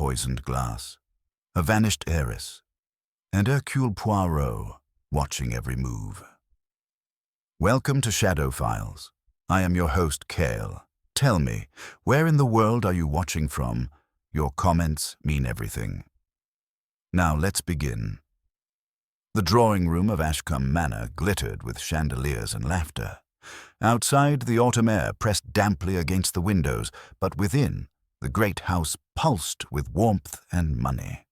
poisoned glass, a vanished heiress, and Hercule Poirot watching every move. Welcome to Shadow Files. I am your host, Cale. Tell me, where in the world are you watching from? Your comments mean everything. Now let's begin. The drawing room of Ashcombe Manor glittered with chandeliers and laughter. Outside, the autumn air pressed damply against the windows, but within, the great house pulsed with warmth and money.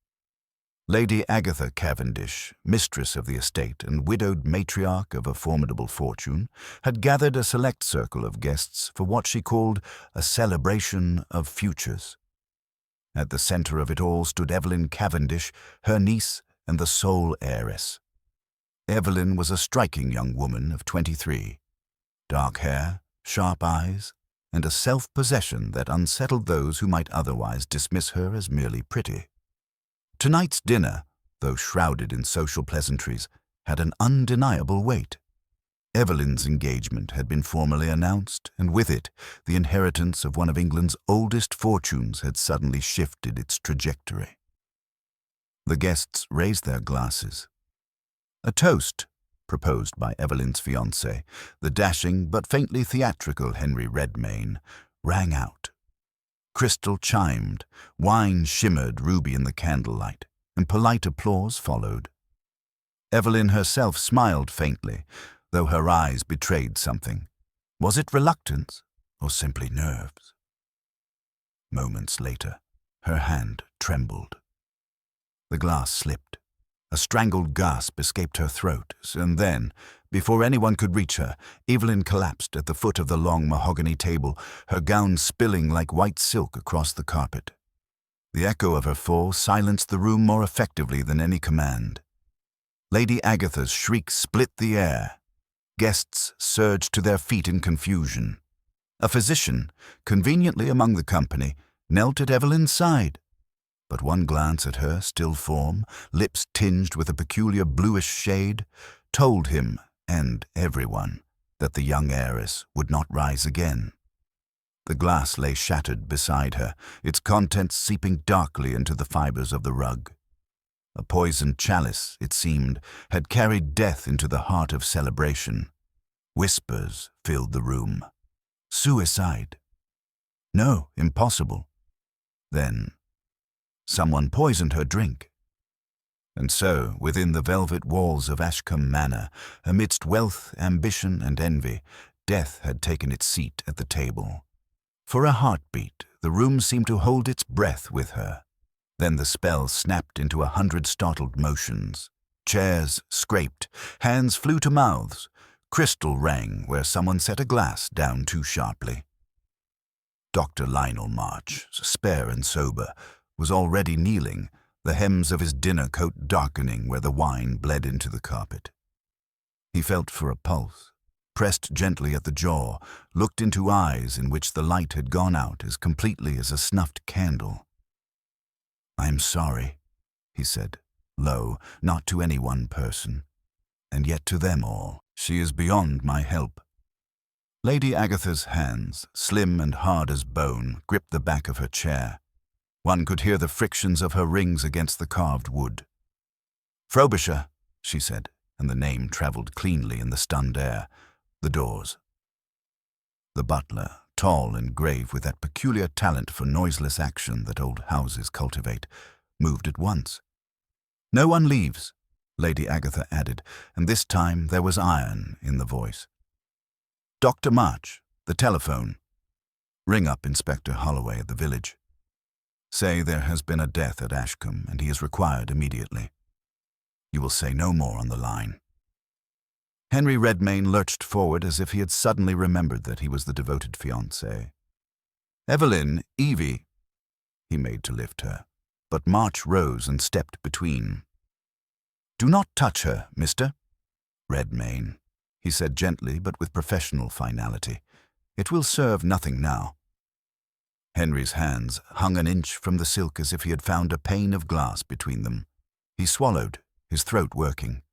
Lady Agatha Cavendish, mistress of the estate and widowed matriarch of a formidable fortune, had gathered a select circle of guests for what she called a celebration of futures. At the center of it all stood Evelyn Cavendish, her niece and the sole heiress. Evelyn was a striking young woman of 23. Dark hair, sharp eyes, and a self-possession that unsettled those who might otherwise dismiss her as merely pretty. Tonight's dinner, though shrouded in social pleasantries, had an undeniable weight. Evelyn's engagement had been formally announced, and with it, the inheritance of one of England's oldest fortunes had suddenly shifted its trajectory. The guests raised their glasses. A toast, proposed by Evelyn's fiancé, the dashing but faintly theatrical Henry Redmayne, rang out. Crystal chimed, wine shimmered ruby in the candlelight, and polite applause followed. Evelyn herself smiled faintly, though her eyes betrayed something. Was it reluctance, or simply nerves? Moments later, her hand trembled. The glass slipped. A strangled gasp escaped her throat, and then, before anyone could reach her, Evelyn collapsed at the foot of the long mahogany table, her gown spilling like white silk across the carpet. The echo of her fall silenced the room more effectively than any command. Lady Agatha's shriek split the air. Guests surged to their feet in confusion. A physician, conveniently among the company, knelt at Evelyn's side. But one glance at her still form, lips tinged with a peculiar bluish shade, told him, and everyone, that the young heiress would not rise again. The glass lay shattered beside her, its contents seeping darkly into the fibers of the rug. A poisoned chalice, it seemed, had carried death into the heart of celebration. Whispers filled the room. Suicide? No, impossible. Then someone poisoned her drink. And so, within the velvet walls of Ashcombe Manor, amidst wealth, ambition, and envy, death had taken its seat at the table. For a heartbeat, the room seemed to hold its breath with her. Then the spell snapped into 100 startled motions. Chairs scraped, hands flew to mouths. Crystal rang where someone set a glass down too sharply. Dr. Lionel March, spare and sober, was already kneeling, the hems of his dinner coat darkening where the wine bled into the carpet. He felt for a pulse, pressed gently at the jaw, looked into eyes in which the light had gone out as completely as a snuffed candle. "I am sorry," he said, low, not to any one person, and yet to them all. "She is beyond my help." Lady Agatha's hands, slim and hard as bone, gripped the back of her chair. One could hear the frictions of her rings against the carved wood. "Frobisher," she said, and the name travelled cleanly in the stunned air. The doors. The butler, tall and grave with that peculiar talent for noiseless action that old houses cultivate, moved at once. "No one leaves," Lady Agatha added, and this time there was iron in the voice. "Dr. March, the telephone. Ring up Inspector Holloway at the village. Say there has been a death at Ashcombe and he is required immediately. You will say no more on the line." Henry Redmayne lurched forward as if he had suddenly remembered that he was the devoted fiancé. "Evelyn, Evie," he made to lift her, but March rose and stepped between. "Do not touch her, Mr. Redmayne," he said gently but with professional finality. "It will serve nothing now." Henry's hands hung an inch from the silk as if he had found a pane of glass between them. He swallowed, his throat working.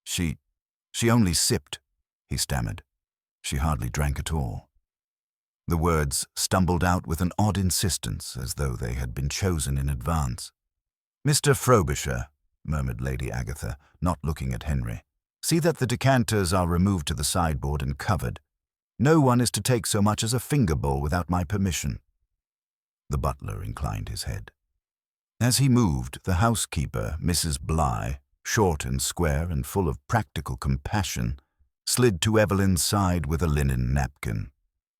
She only sipped," he stammered. "She hardly drank at all." The words stumbled out with an odd insistence, as though they had been chosen in advance. "Mr. Frobisher," murmured Lady Agatha, not looking at Henry, "see that the decanters are removed to the sideboard and covered. No one is to take so much as a finger bowl without my permission." The butler inclined his head. As he moved, the housekeeper, Mrs. Bligh, short and square and full of practical compassion, slid to Evelyn's side with a linen napkin.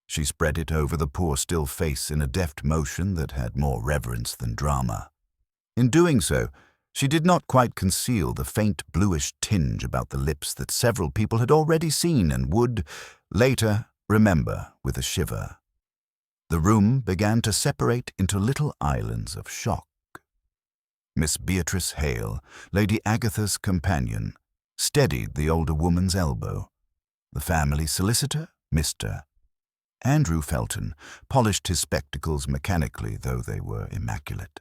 She spread it over the poor still face in a deft motion that had more reverence than drama. In doing so, she did not quite conceal the faint bluish tinge about the lips that several people had already seen and would, later, remember with a shiver. The room began to separate into little islands of shock. Miss Beatrice Hale, Lady Agatha's companion, steadied the older woman's elbow. The family solicitor, Mr. Andrew Felton, polished his spectacles mechanically, though they were immaculate.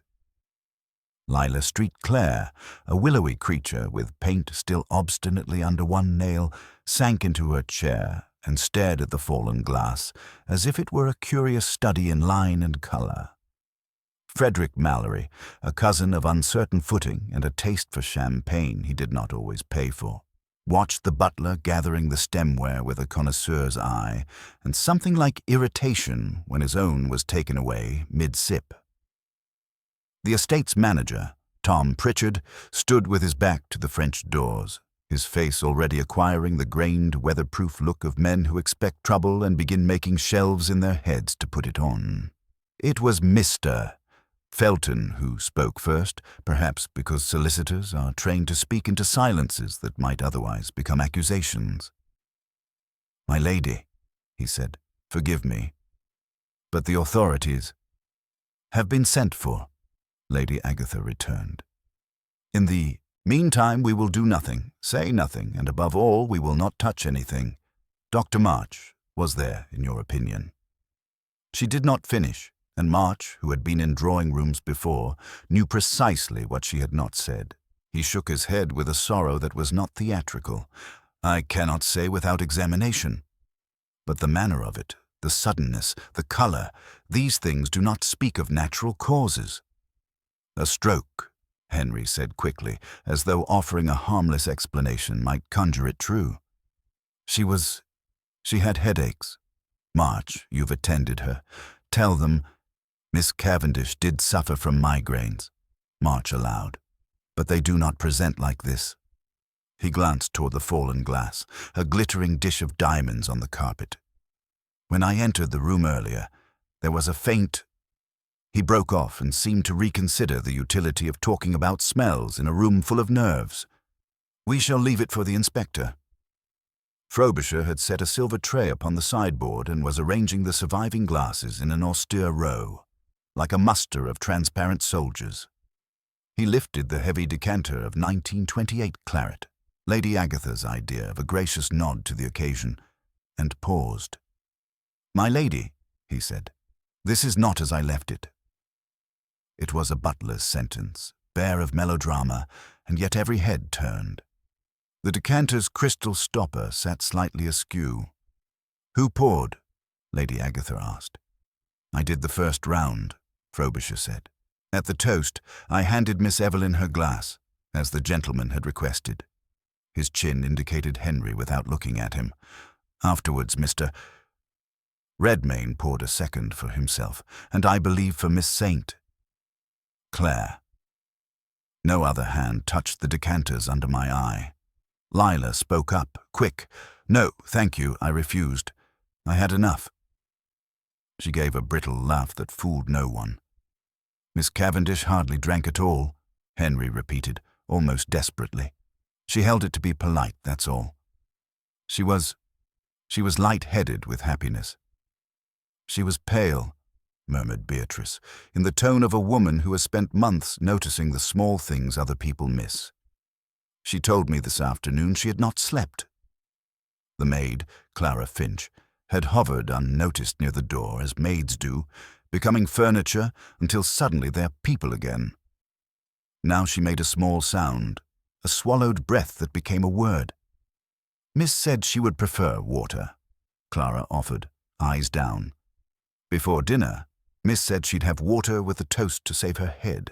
Lila Street Clare, a willowy creature with paint still obstinately under one nail, sank into her chair and stared at the fallen glass as if it were a curious study in line and colour. Frederick Mallory, a cousin of uncertain footing and a taste for champagne he did not always pay for, watched the butler gathering the stemware with a connoisseur's eye and something like irritation when his own was taken away mid-sip. The estate's manager, Tom Pritchard, stood with his back to the French doors, his face already acquiring the grained, weatherproof look of men who expect trouble and begin making shelves in their heads to put it on. It was Mr. Felton who spoke first, perhaps because solicitors are trained to speak into silences that might otherwise become accusations. "My lady," he said, "forgive me, but the authorities have been sent for," Lady Agatha returned. "In the meantime we will do nothing, say nothing, and above all we will not touch anything. Dr. March was there, in your opinion?" She did not finish, and March, who had been in drawing-rooms before, knew precisely what she had not said. He shook his head with a sorrow that was not theatrical. "I cannot say without examination. But the manner of it, the suddenness, the colour, these things do not speak of natural causes." "A stroke," Henry said quickly, as though offering a harmless explanation might conjure it true. She had headaches. March, you've attended her. Tell them—" "Miss Cavendish did suffer from migraines," March allowed, "but they do not present like this." He glanced toward the fallen glass, a glittering dish of diamonds on the carpet. "When I entered the room earlier, there was a faint—" He broke off and seemed to reconsider the utility of talking about smells in a room full of nerves. "We shall leave it for the inspector." Frobisher had set a silver tray upon the sideboard and was arranging the surviving glasses in an austere row, like a muster of transparent soldiers. He lifted the heavy decanter of 1928 claret, Lady Agatha's idea of a gracious nod to the occasion, and paused. "My lady," he said, "this is not as I left it." It was a butler's sentence, bare of melodrama, and yet every head turned. The decanter's crystal stopper sat slightly askew. "Who poured?" Lady Agatha asked. "I did the first round," Frobisher said. "At the toast, I handed Miss Evelyn her glass, as the gentleman had requested." His chin indicated Henry without looking at him. "Afterwards, Mr. Redmayne poured a second for himself, and I believe for Miss St. Clare. No other hand touched the decanters under my eye. Lila spoke up, quick. "No, thank you, I refused. I had enough." She gave a brittle laugh that fooled no one. "Miss Cavendish hardly drank at all," Henry repeated, almost desperately. "She held it to be polite, that's all. She was light-headed with happiness." "She was pale," murmured Beatrice, in the tone of a woman who has spent months noticing the small things other people miss. "She told me this afternoon she had not slept." The maid, Clara Finch, had hovered unnoticed near the door, as maids do, becoming furniture until suddenly they're people again. Now she made a small sound, a swallowed breath that became a word. "Miss said she would prefer water," Clara offered, eyes down. Before dinner, Miss said she'd have water with a toast to save her head.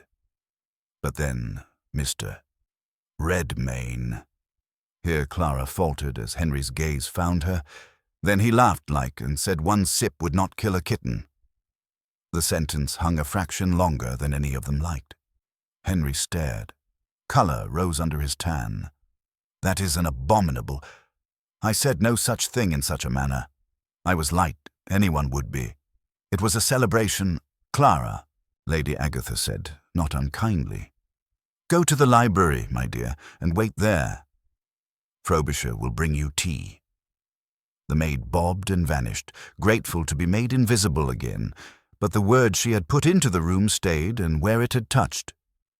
But then, Mr. Redmayne. Here Clara faltered as Henry's gaze found her. Then he laughed and said one sip would not kill a kitten. The sentence hung a fraction longer than any of them liked. Henry stared. Colour rose under his tan. That is an abominable... I said no such thing in such a manner. I was light, anyone would be. It was a celebration. Clara, Lady Agatha said, not unkindly. Go to the library, my dear, and wait there. Frobisher will bring you tea. The maid bobbed and vanished, grateful to be made invisible again, but the word she had put into the room stayed, and where it had touched,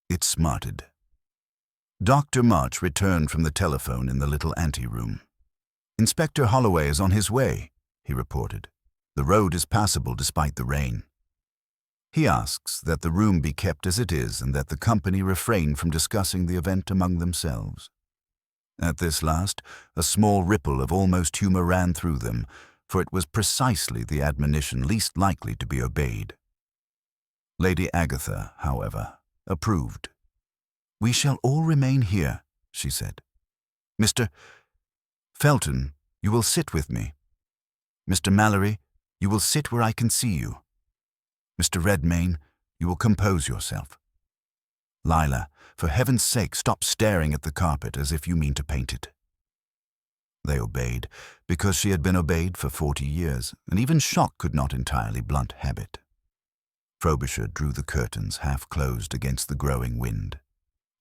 it smarted. Dr. March returned from the telephone in the little anteroom. Inspector Holloway is on his way, he reported. The road is passable despite the rain. He asks that the room be kept as it is and that the company refrain from discussing the event among themselves. At this last, a small ripple of almost humour ran through them, for it was precisely the admonition least likely to be obeyed. Lady Agatha, however, approved. "We shall all remain here," she said. "Mr. Felton, you will sit with me. Mr. Mallory, you will sit where I can see you. Mr. Redmayne, you will compose yourself. Lila, for heaven's sake, stop staring at the carpet as if you mean to paint it." They obeyed, because she had been obeyed for 40 years, and even shock could not entirely blunt habit. Frobisher drew the curtains half-closed against the growing wind.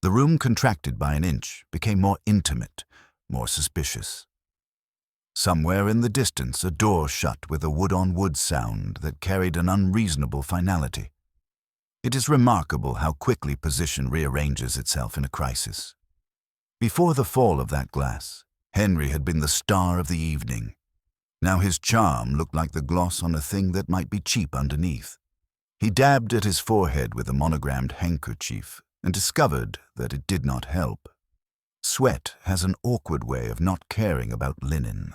The room contracted by an inch, became more intimate, more suspicious. Somewhere in the distance a door shut with a wood-on-wood sound that carried an unreasonable finality. It is remarkable how quickly position rearranges itself in a crisis. Before the fall of that glass, Henry had been the star of the evening. Now his charm looked like the gloss on a thing that might be cheap underneath. He dabbed at his forehead with a monogrammed handkerchief and discovered that it did not help. Sweat has an awkward way of not caring about linen.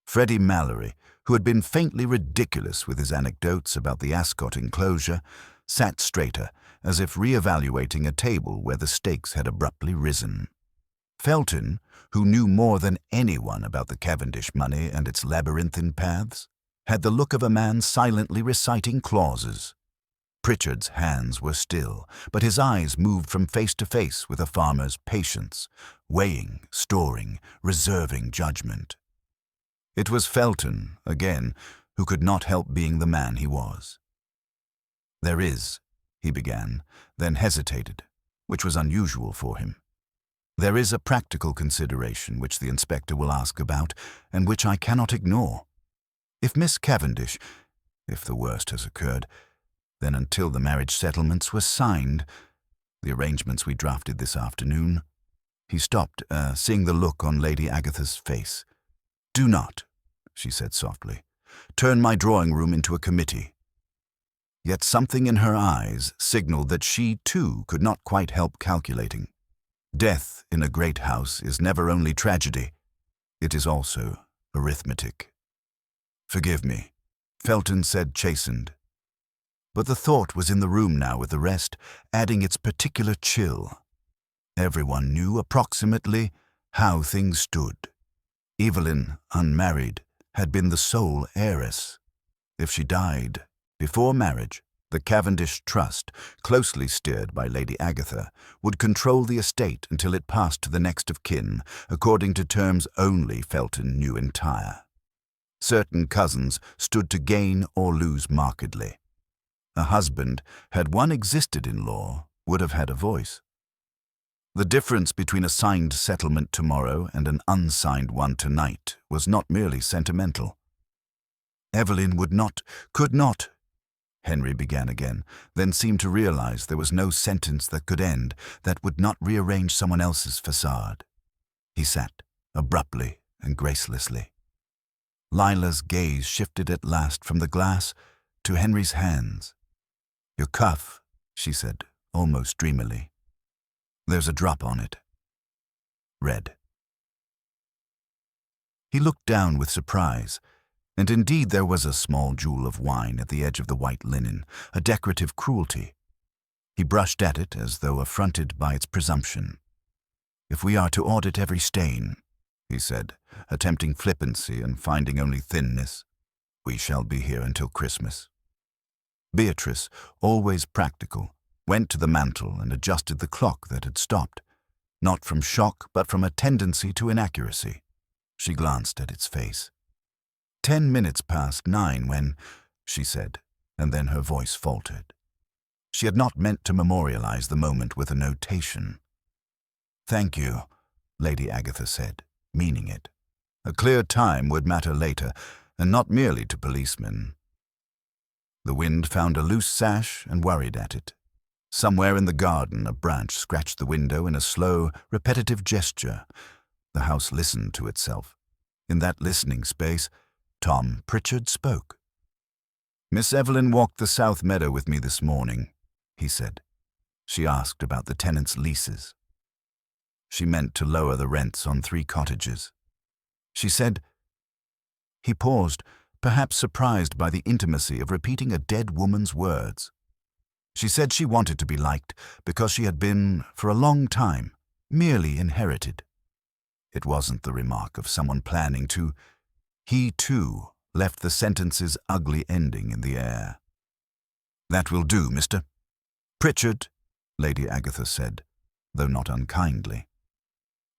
Freddie Mallory, who had been faintly ridiculous with his anecdotes about the Ascot enclosure, sat straighter, as if re-evaluating a table where the stakes had abruptly risen. Felton, who knew more than anyone about the Cavendish money and its labyrinthine paths, had the look of a man silently reciting clauses. Pritchard's hands were still, but his eyes moved from face to face with a farmer's patience, weighing, storing, reserving judgment. It was Felton, again, who could not help being the man he was. "There is," he began, then hesitated, which was unusual for him. "There is a practical consideration which the inspector will ask about, and which I cannot ignore. If Miss Cavendish, if the worst has occurred, then until the marriage settlements were signed, the arrangements we drafted this afternoon..." He stopped, seeing the look on Lady Agatha's face. "Do not," she said softly, "turn my drawing-room into a committee." Yet something in her eyes signaled that she, too, could not quite help calculating. Death in a great house is never only tragedy, it is also arithmetic. "Forgive me," Felton said, chastened. But the thought was in the room now with the rest, adding its particular chill. Everyone knew approximately how things stood. Evelyn, unmarried, had been the sole heiress. If she died before marriage, the Cavendish Trust, closely steered by Lady Agatha, would control the estate until it passed to the next of kin, according to terms only Felton knew entire. Certain cousins stood to gain or lose markedly. A husband, had one existed in law, would have had a voice. The difference between a signed settlement tomorrow and an unsigned one tonight was not merely sentimental. Evelyn could not, Henry began again, then seemed to realize there was no sentence that could end that would not rearrange someone else's facade. He sat, abruptly and gracelessly. Lila's gaze shifted at last from the glass to Henry's hands. "Your cuff," she said, almost dreamily. "There's a drop on it. Red." He looked down with surprise. And indeed there was a small jewel of wine at the edge of the white linen, a decorative cruelty. He brushed at it as though affronted by its presumption. "If we are to audit every stain," he said, attempting flippancy and finding only thinness, "we shall be here until Christmas." Beatrice, always practical, went to the mantel and adjusted the clock that had stopped, not from shock but from a tendency to inaccuracy. She glanced at its face. 10 minutes past 9 when, she said, and then her voice faltered. She had not meant to memorialize the moment with a notation. "Thank you," Lady Agatha said, meaning it. A clear time would matter later, and not merely to policemen. The wind found a loose sash and worried at it. Somewhere in the garden a branch scratched the window in a slow, repetitive gesture. The house listened to itself. In that listening space, Tom Pritchard spoke. "Miss Evelyn walked the South Meadow with me this morning," he said. "She asked about the tenants' leases. She meant to lower the rents on 3 cottages. She said—" He paused, perhaps surprised by the intimacy of repeating a dead woman's words. "She said she wanted to be liked because she had been, for a long time, merely inherited." It wasn't the remark of someone planning to. He, too, left the sentence's ugly ending in the air. "That will do, Mr. Pritchard," Lady Agatha said, though not unkindly.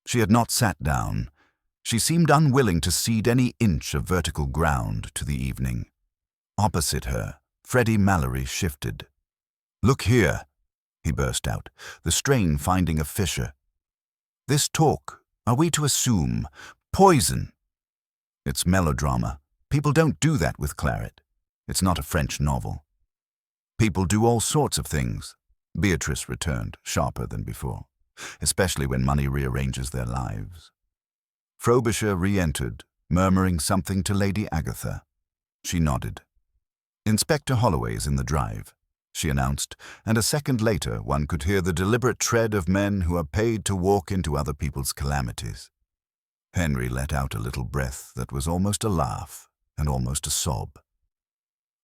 She had not sat down. She seemed unwilling to cede any inch of vertical ground to the evening. Opposite her, Freddie Mallory shifted. "Look here," he burst out, the strain finding a fissure. "This talk, are we to assume poison? It's melodrama. People don't do that with claret. It's not a French novel." "People do all sorts of things," Beatrice returned, sharper than before, "especially when money rearranges their lives." Frobisher re-entered, murmuring something to Lady Agatha. She nodded. "Inspector Holloway's in the drive," she announced, and a second later one could hear the deliberate tread of men who are paid to walk into other people's calamities. Henry let out a little breath that was almost a laugh and almost a sob.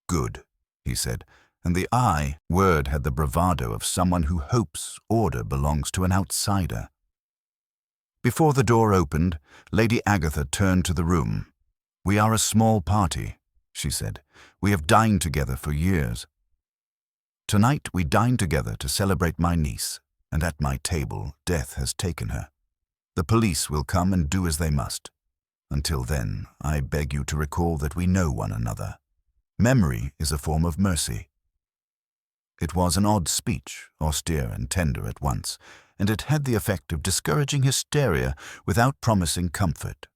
"Good," he said, and the "I" word had the bravado of someone who hopes order belongs to an outsider. Before the door opened, Lady Agatha turned to the room. "We are a small party," she said. "We have dined together for years. Tonight we dine together to celebrate my niece, and at my table death has taken her. The police will come and do as they must. Until then, I beg you to recall that we know one another. Memory is a form of mercy." It was an odd speech, austere and tender at once, and it had the effect of discouraging hysteria without promising comfort.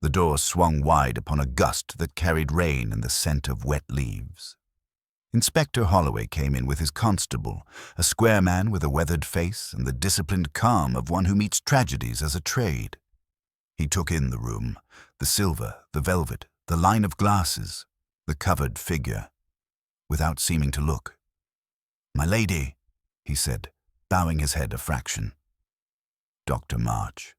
The door swung wide upon a gust that carried rain and the scent of wet leaves. Inspector Holloway came in with his constable, a square man with a weathered face and the disciplined calm of one who meets tragedies as a trade. He took in the room, the silver, the velvet, the line of glasses, the covered figure, without seeming to look. "My lady," he said, bowing his head a fraction. "Dr. March."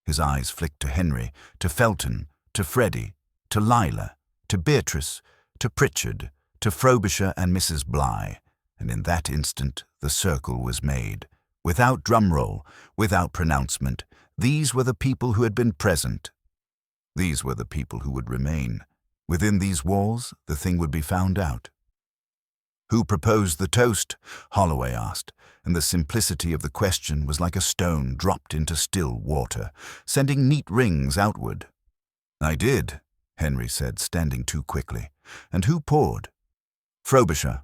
His eyes flicked to Henry, to Felton, to Freddie, to Lila, to Beatrice, to Pritchard, to Frobisher and Mrs. Bligh, and in that instant the circle was made. Without drum roll, without pronouncement, these were the people who had been present. These were the people who would remain. Within these walls, the thing would be found out. "Who proposed the toast?" Holloway asked, and the simplicity of the question was like a stone dropped into still water, sending neat rings outward. "I did," Henry said, standing too quickly. "And who poured?" "Frobisher,"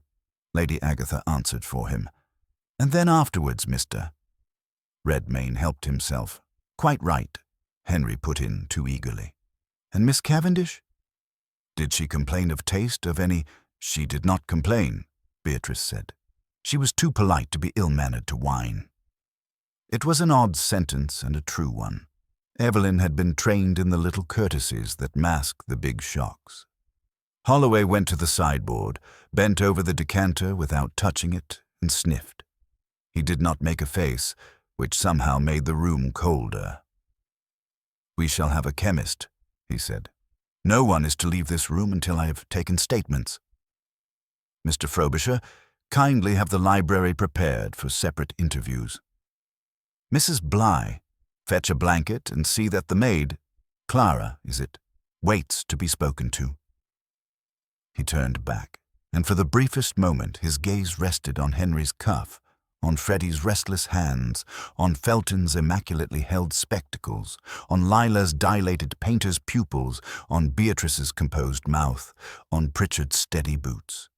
Lady Agatha answered for him. "And then afterwards, Mr." Redmayne helped himself. "Quite right," Henry put in too eagerly. "And Miss Cavendish?" "Did she complain of taste, of any—" "She did not complain," Beatrice said. "She was too polite to be ill-mannered to whine." It was an odd sentence and a true one. Evelyn had been trained in the little courtesies that mask the big shocks. Holloway went to the sideboard, bent over the decanter without touching it, and sniffed. He did not make a face, which somehow made the room colder. "We shall have a chemist," he said. No one is to leave this room until I have taken statements. Mr. Frobisher, kindly have the library prepared for separate interviews. Mrs. Bligh, fetch a blanket and see that the maid, Clara, is it, waits to be spoken to. He turned back, and for the briefest moment his gaze rested on Henry's cuff, on Freddie's restless hands, on Felton's immaculately held spectacles, on Lila's dilated painter's pupils, on Beatrice's composed mouth, on Pritchard's steady boots.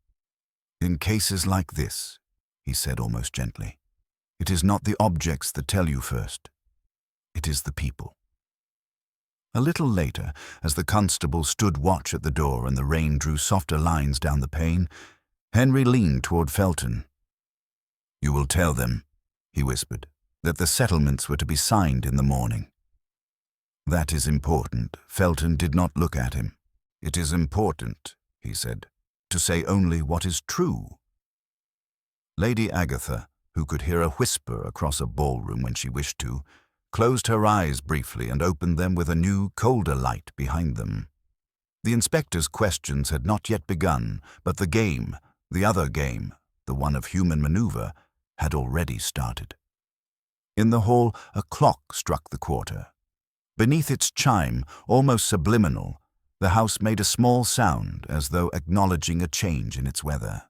In cases like this, he said almost gently, it is not the objects that tell you first. It is the people. A little later, as the constable stood watch at the door and the rain drew softer lines down the pane, Henry leaned toward Felton. "You will tell them," he whispered, "that the settlements were to be signed in the morning." "That is important." Felton did not look at him. "It is important," he said, "to say only what is true." Lady Agatha, who could hear a whisper across a ballroom when she wished to, closed her eyes briefly and opened them with a new, colder light behind them. The inspector's questions had not yet begun, but the game, the other game, the one of human maneuver, had already started. In the hall, a clock struck the quarter. Beneath its chime, almost subliminal, the house made a small sound as though acknowledging a change in its weather.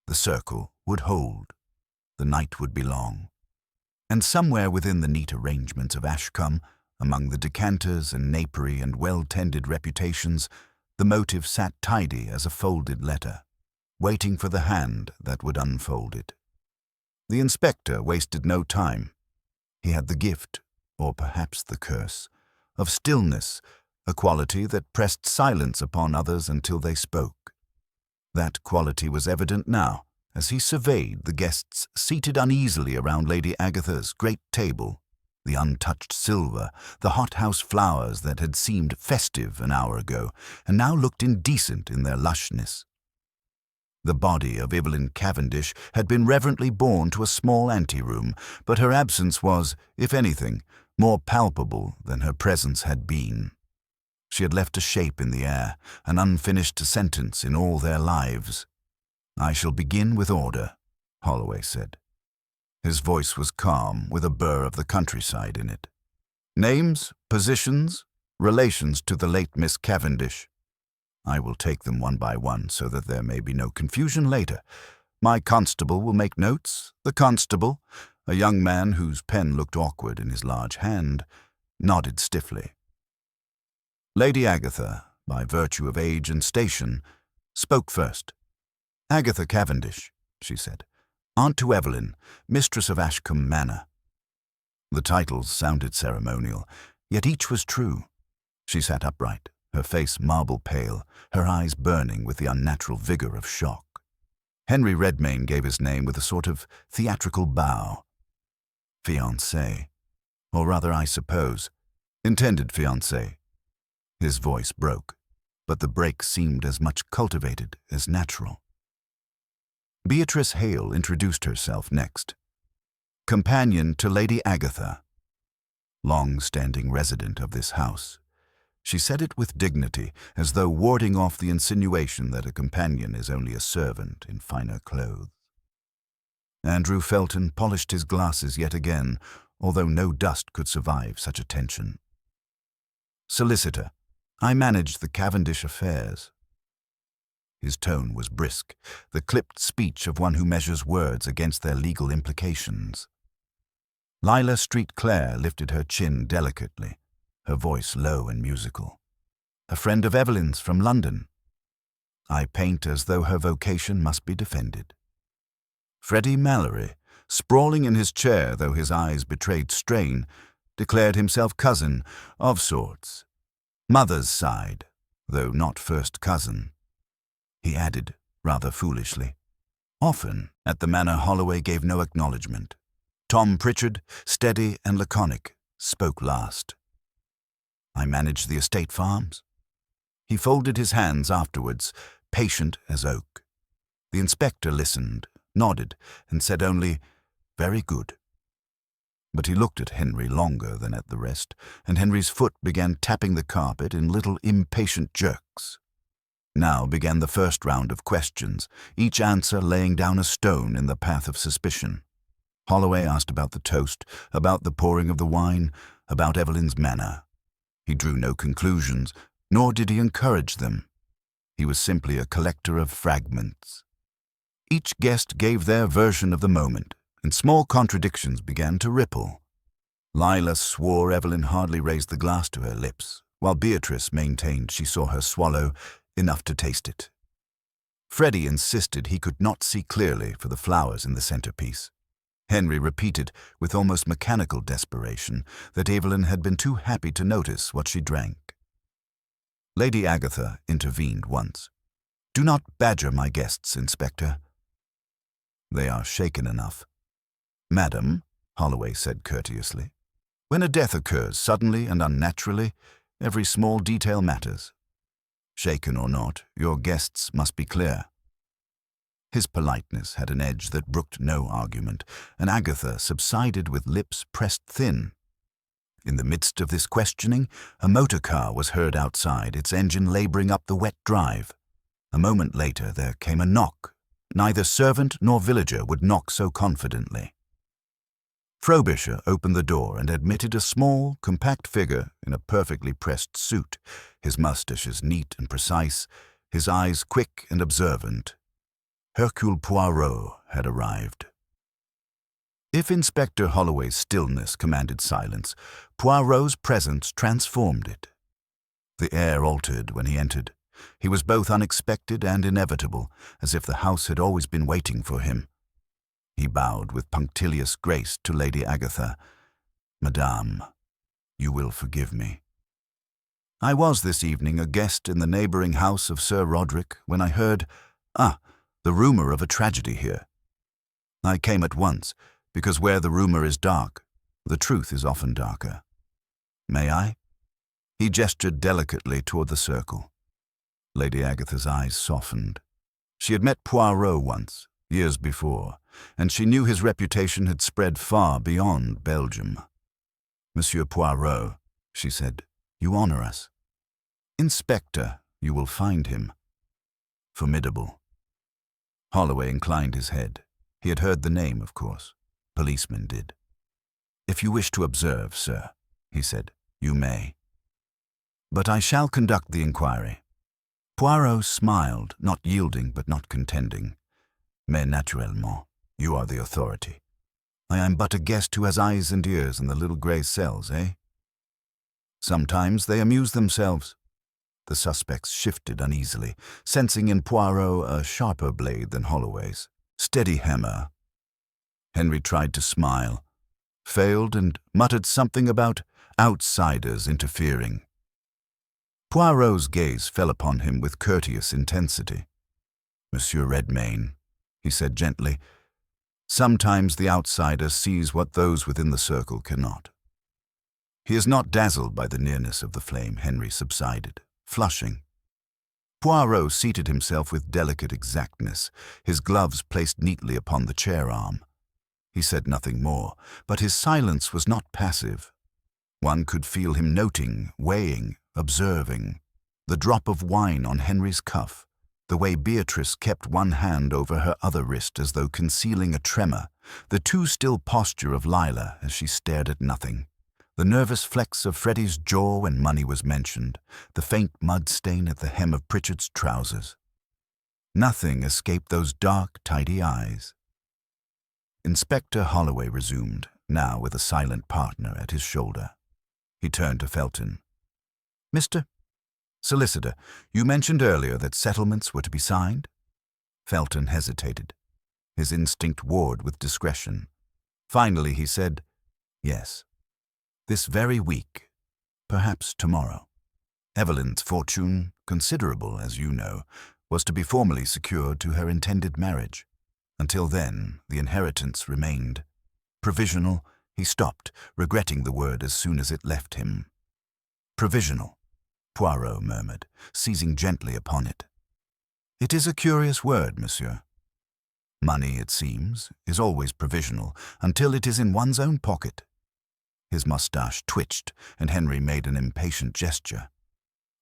The circle would hold. The night would be long. And somewhere within the neat arrangements of Ashcombe, among the decanters and napery and well-tended reputations, the motive sat tidy as a folded letter, waiting for the hand that would unfold it. The inspector wasted no time. He had the gift, or perhaps the curse, of stillness, a quality that pressed silence upon others until they spoke. That quality was evident now, as he surveyed the guests seated uneasily around Lady Agatha's great table, the untouched silver, the hothouse flowers that had seemed festive an hour ago, and now looked indecent in their lushness. The body of Evelyn Cavendish had been reverently borne to a small anteroom, but her absence was, if anything, more palpable than her presence had been. She had left a shape in the air, an unfinished sentence in all their lives. "I shall begin with order," Holloway said. His voice was calm, with a burr of the countryside in it. "Names, positions, relations to the late Miss Cavendish. I will take them one by one so that there may be no confusion later. My constable will make notes. The constable, a young man whose pen looked awkward in his large hand, nodded stiffly. Lady Agatha, by virtue of age and station, spoke first. "Agatha Cavendish," she said, "aunt to Evelyn, mistress of Ashcombe Manor." The titles sounded ceremonial, yet each was true. She sat upright, her face marble pale, her eyes burning with the unnatural vigor of shock. Henry Redmayne gave his name with a sort of theatrical bow. "Fiancé, or rather, I suppose, intended fiancé." His voice broke, but the break seemed as much cultivated as natural. Beatrice Hale introduced herself next. Companion to Lady Agatha, long-standing resident of this house. She said it with dignity, as though warding off the insinuation that a companion is only a servant in finer clothes. Andrew Felton polished his glasses yet again, although no dust could survive such attention. "Solicitor, I manage the Cavendish affairs." His tone was brisk, the clipped speech of one who measures words against their legal implications. Lila Street Clare lifted her chin delicately, her voice low and musical. "A friend of Evelyn's from London." I paint as though her vocation must be defended. Freddie Mallory, sprawling in his chair though his eyes betrayed strain, declared himself cousin, of sorts. Mother's side, though not first cousin. He added, rather foolishly, "Often at the Manor Holloway gave no acknowledgement. Tom Pritchard, steady and laconic, spoke last. I managed the estate farms." He folded his hands afterwards, patient as oak. The inspector listened, nodded, and said only, "Very good." But he looked at Henry longer than at the rest, and Henry's foot began tapping the carpet in little impatient jerks. Now began the first round of questions, each answer laying down a stone in the path of suspicion. Holloway asked about the toast, about the pouring of the wine, about Evelyn's manner. He drew no conclusions, nor did he encourage them. He was simply a collector of fragments. Each guest gave their version of the moment, and small contradictions began to ripple. Lila swore Evelyn hardly raised the glass to her lips, while Beatrice maintained she saw her swallow enough to taste it. Freddie insisted he could not see clearly for the flowers in the centerpiece. Henry repeated, with almost mechanical desperation, that Evelyn had been too happy to notice what she drank. Lady Agatha intervened once. "Do not badger my guests, Inspector." "They are shaken enough." "Madam," Holloway said courteously, "when a death occurs suddenly and unnaturally, every small detail matters. Shaken or not, your guests must be clear." His politeness had an edge that brooked no argument, and Agatha subsided with lips pressed thin. In the midst of this questioning, a motor car was heard outside, its engine laboring up the wet drive. A moment later there came a knock. Neither servant nor villager would knock so confidently. Frobisher opened the door and admitted a small, compact figure in a perfectly pressed suit, his moustaches neat and precise, his eyes quick and observant. Hercule Poirot had arrived. If Inspector Holloway's stillness commanded silence, Poirot's presence transformed it. The air altered when he entered. He was both unexpected and inevitable, as if the house had always been waiting for him. He bowed with punctilious grace to Lady Agatha. "Madame, you will forgive me. I was this evening a guest in the neighboring house of Sir Roderick when I heard, the rumor of a tragedy here. I came at once, because where the rumor is dark, the truth is often darker. May I?" He gestured delicately toward the circle. Lady Agatha's eyes softened. She had met Poirot once, years before, and she knew his reputation had spread far beyond Belgium. "Monsieur Poirot," she said, "you honor us. Inspector, you will find him formidable." Holloway inclined his head. He had heard the name, of course. Policemen did. "If you wish to observe, sir," he said, "you may. But I shall conduct the inquiry." Poirot smiled, not yielding but not contending. "Mais naturellement, you are the authority. I am but a guest who has eyes and ears in the little grey cells, eh?" Sometimes they amuse themselves. The suspects shifted uneasily, sensing in Poirot a sharper blade than Holloway's. "Steady hammer." Henry tried to smile, failed, and muttered something about outsiders interfering. Poirot's gaze fell upon him with courteous intensity. "Monsieur Redmayne," he said gently, "sometimes the outsider sees what those within the circle cannot." "He is not dazzled by the nearness of the flame," Henry subsided, flushing. Poirot seated himself with delicate exactness, his gloves placed neatly upon the chair arm. He said nothing more, but his silence was not passive. One could feel him noting, weighing, observing. The drop of wine on Henry's cuff, the way Beatrice kept one hand over her other wrist as though concealing a tremor, the too still posture of Lila as she stared at nothing, the nervous flex of Freddie's jaw when money was mentioned, the faint mud stain at the hem of Pritchard's trousers. Nothing escaped those dark, tidy eyes. Inspector Holloway resumed, now with a silent partner at his shoulder. He turned to Felton. "Mr. Solicitor, you mentioned earlier that settlements were to be signed?" Felton hesitated. His instinct warred with discretion. Finally he said, "Yes. This very week, perhaps tomorrow. Evelyn's fortune, considerable, as you know, was to be formally secured to her intended marriage. Until then, the inheritance remained. Provisional." He stopped, regretting the word as soon as it left him. "Provisional," Poirot murmured, seizing gently upon it. "It is a curious word, monsieur. Money, it seems, is always provisional until it is in one's own pocket. His mustache twitched, and Henry made an impatient gesture.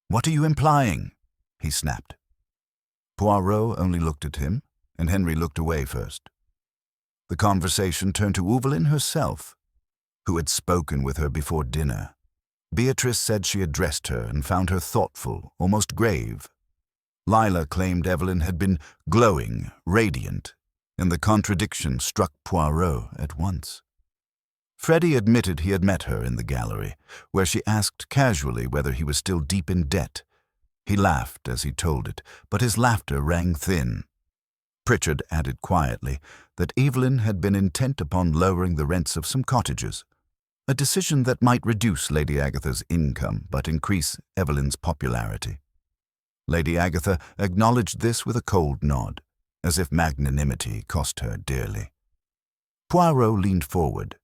"What are you implying?" he snapped. Poirot only looked at him, and Henry looked away first. The conversation turned to Evelyn herself, who had spoken with her before dinner. Beatrice said she addressed her and found her thoughtful, almost grave. Lila claimed Evelyn had been glowing, radiant, and the contradiction struck Poirot at once. Freddie admitted he had met her in the gallery, where she asked casually whether he was still deep in debt. He laughed as he told it, but his laughter rang thin. Pritchard added quietly that Evelyn had been intent upon lowering the rents of some cottages, a decision that might reduce Lady Agatha's income but increase Evelyn's popularity. Lady Agatha acknowledged this with a cold nod, as if magnanimity cost her dearly. Poirot leaned forward.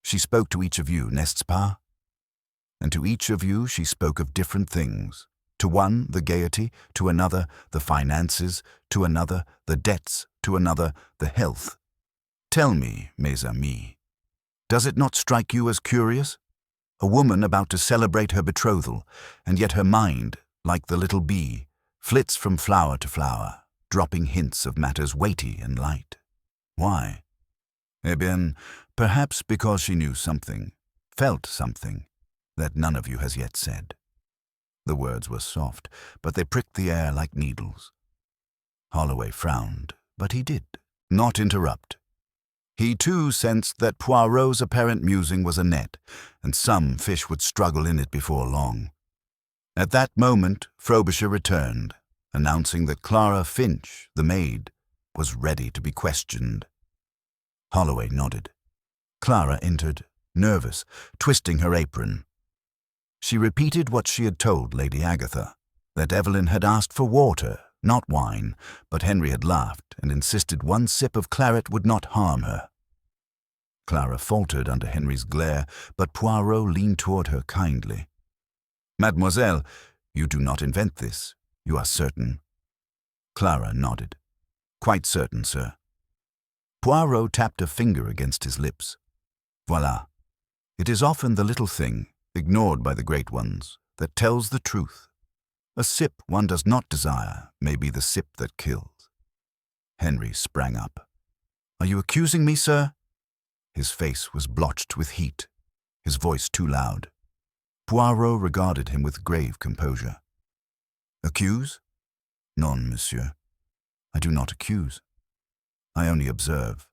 "She spoke to each of you, n'est-ce pas? And to each of you she spoke of different things. To one, the gaiety; to another, the finances; to another, the debts; to another, the health. Tell me, mes amis, does it not strike you as curious? A woman about to celebrate her betrothal, and yet her mind, like the little bee, flits from flower to flower, dropping hints of matters weighty and light. Why? Eh bien, perhaps because she knew something, felt something, that none of you has yet said." The words were soft, but they pricked the air like needles. Holloway frowned, but he did not interrupt. He too sensed that Poirot's apparent musing was a net, and some fish would struggle in it before long. At that moment, Frobisher returned, announcing that Clara Finch, the maid, was ready to be questioned. Holloway nodded. Clara entered, nervous, twisting her apron. She repeated what she had told Lady Agatha, that Evelyn had asked for water, not wine, but Henry had laughed and insisted one sip of claret would not harm her. Clara faltered under Henry's glare, but Poirot leaned toward her kindly. "Mademoiselle, you do not invent this. You are certain?" Clara nodded. "Quite certain, sir." Poirot tapped a finger against his lips. "Voilà. It is often the little thing, ignored by the great ones, that tells the truth. A sip one does not desire may be the sip that kills." Henry sprang up. "Are you accusing me, sir?" His face was blotched with heat, his voice too loud. Poirot regarded him with grave composure. "Accuse? Non, monsieur. I do not accuse. I only observe.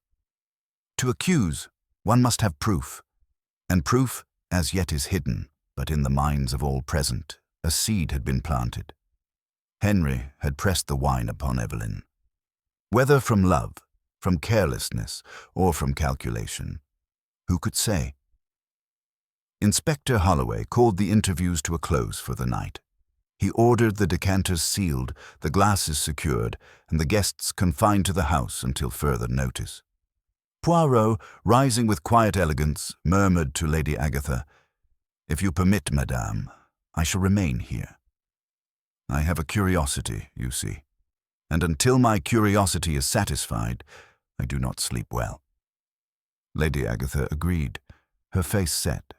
To accuse, one must have proof, and proof as yet is hidden, but in the minds of all present, a seed had been planted. Henry had pressed the wine upon Evelyn. Whether from love, from carelessness, or from calculation, who could say? Inspector Holloway called the interviews to a close for the night. He ordered the decanters sealed, the glasses secured, and the guests confined to the house until further notice. Poirot, rising with quiet elegance, murmured to Lady Agatha, "If you permit, madame, I shall remain here. I have a curiosity, you see, and until my curiosity is satisfied, I do not sleep well." Lady Agatha agreed, her face set.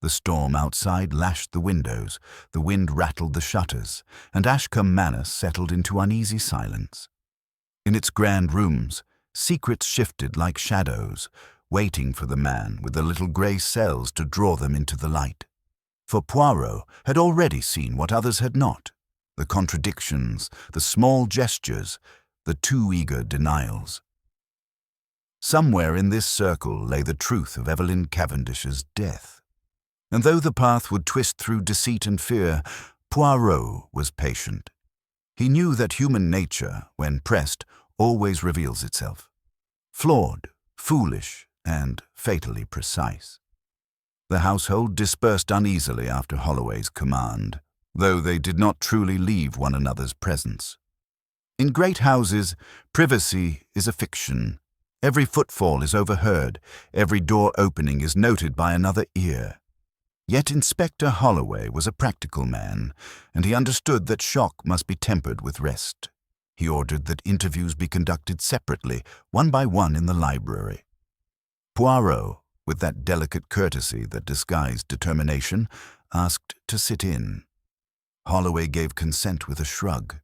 The storm outside lashed the windows, the wind rattled the shutters, and Ashcombe Manor settled into uneasy silence. In its grand rooms, secrets shifted like shadows, waiting for the man with the little grey cells to draw them into the light. For Poirot had already seen what others had not, the contradictions, the small gestures, the too eager denials. Somewhere in this circle lay the truth of Evelyn Cavendish's death. And though the path would twist through deceit and fear, Poirot was patient. He knew that human nature, when pressed, always reveals itself. Flawed, foolish, and fatally precise. The household dispersed uneasily after Holloway's command, though they did not truly leave one another's presence. In great houses, privacy is a fiction. Every footfall is overheard, every door opening is noted by another ear. Yet Inspector Holloway was a practical man, and he understood that shock must be tempered with rest. He ordered that interviews be conducted separately, one by one in the library. Poirot, with that delicate courtesy that disguised determination, asked to sit in. Holloway gave consent with a shrug.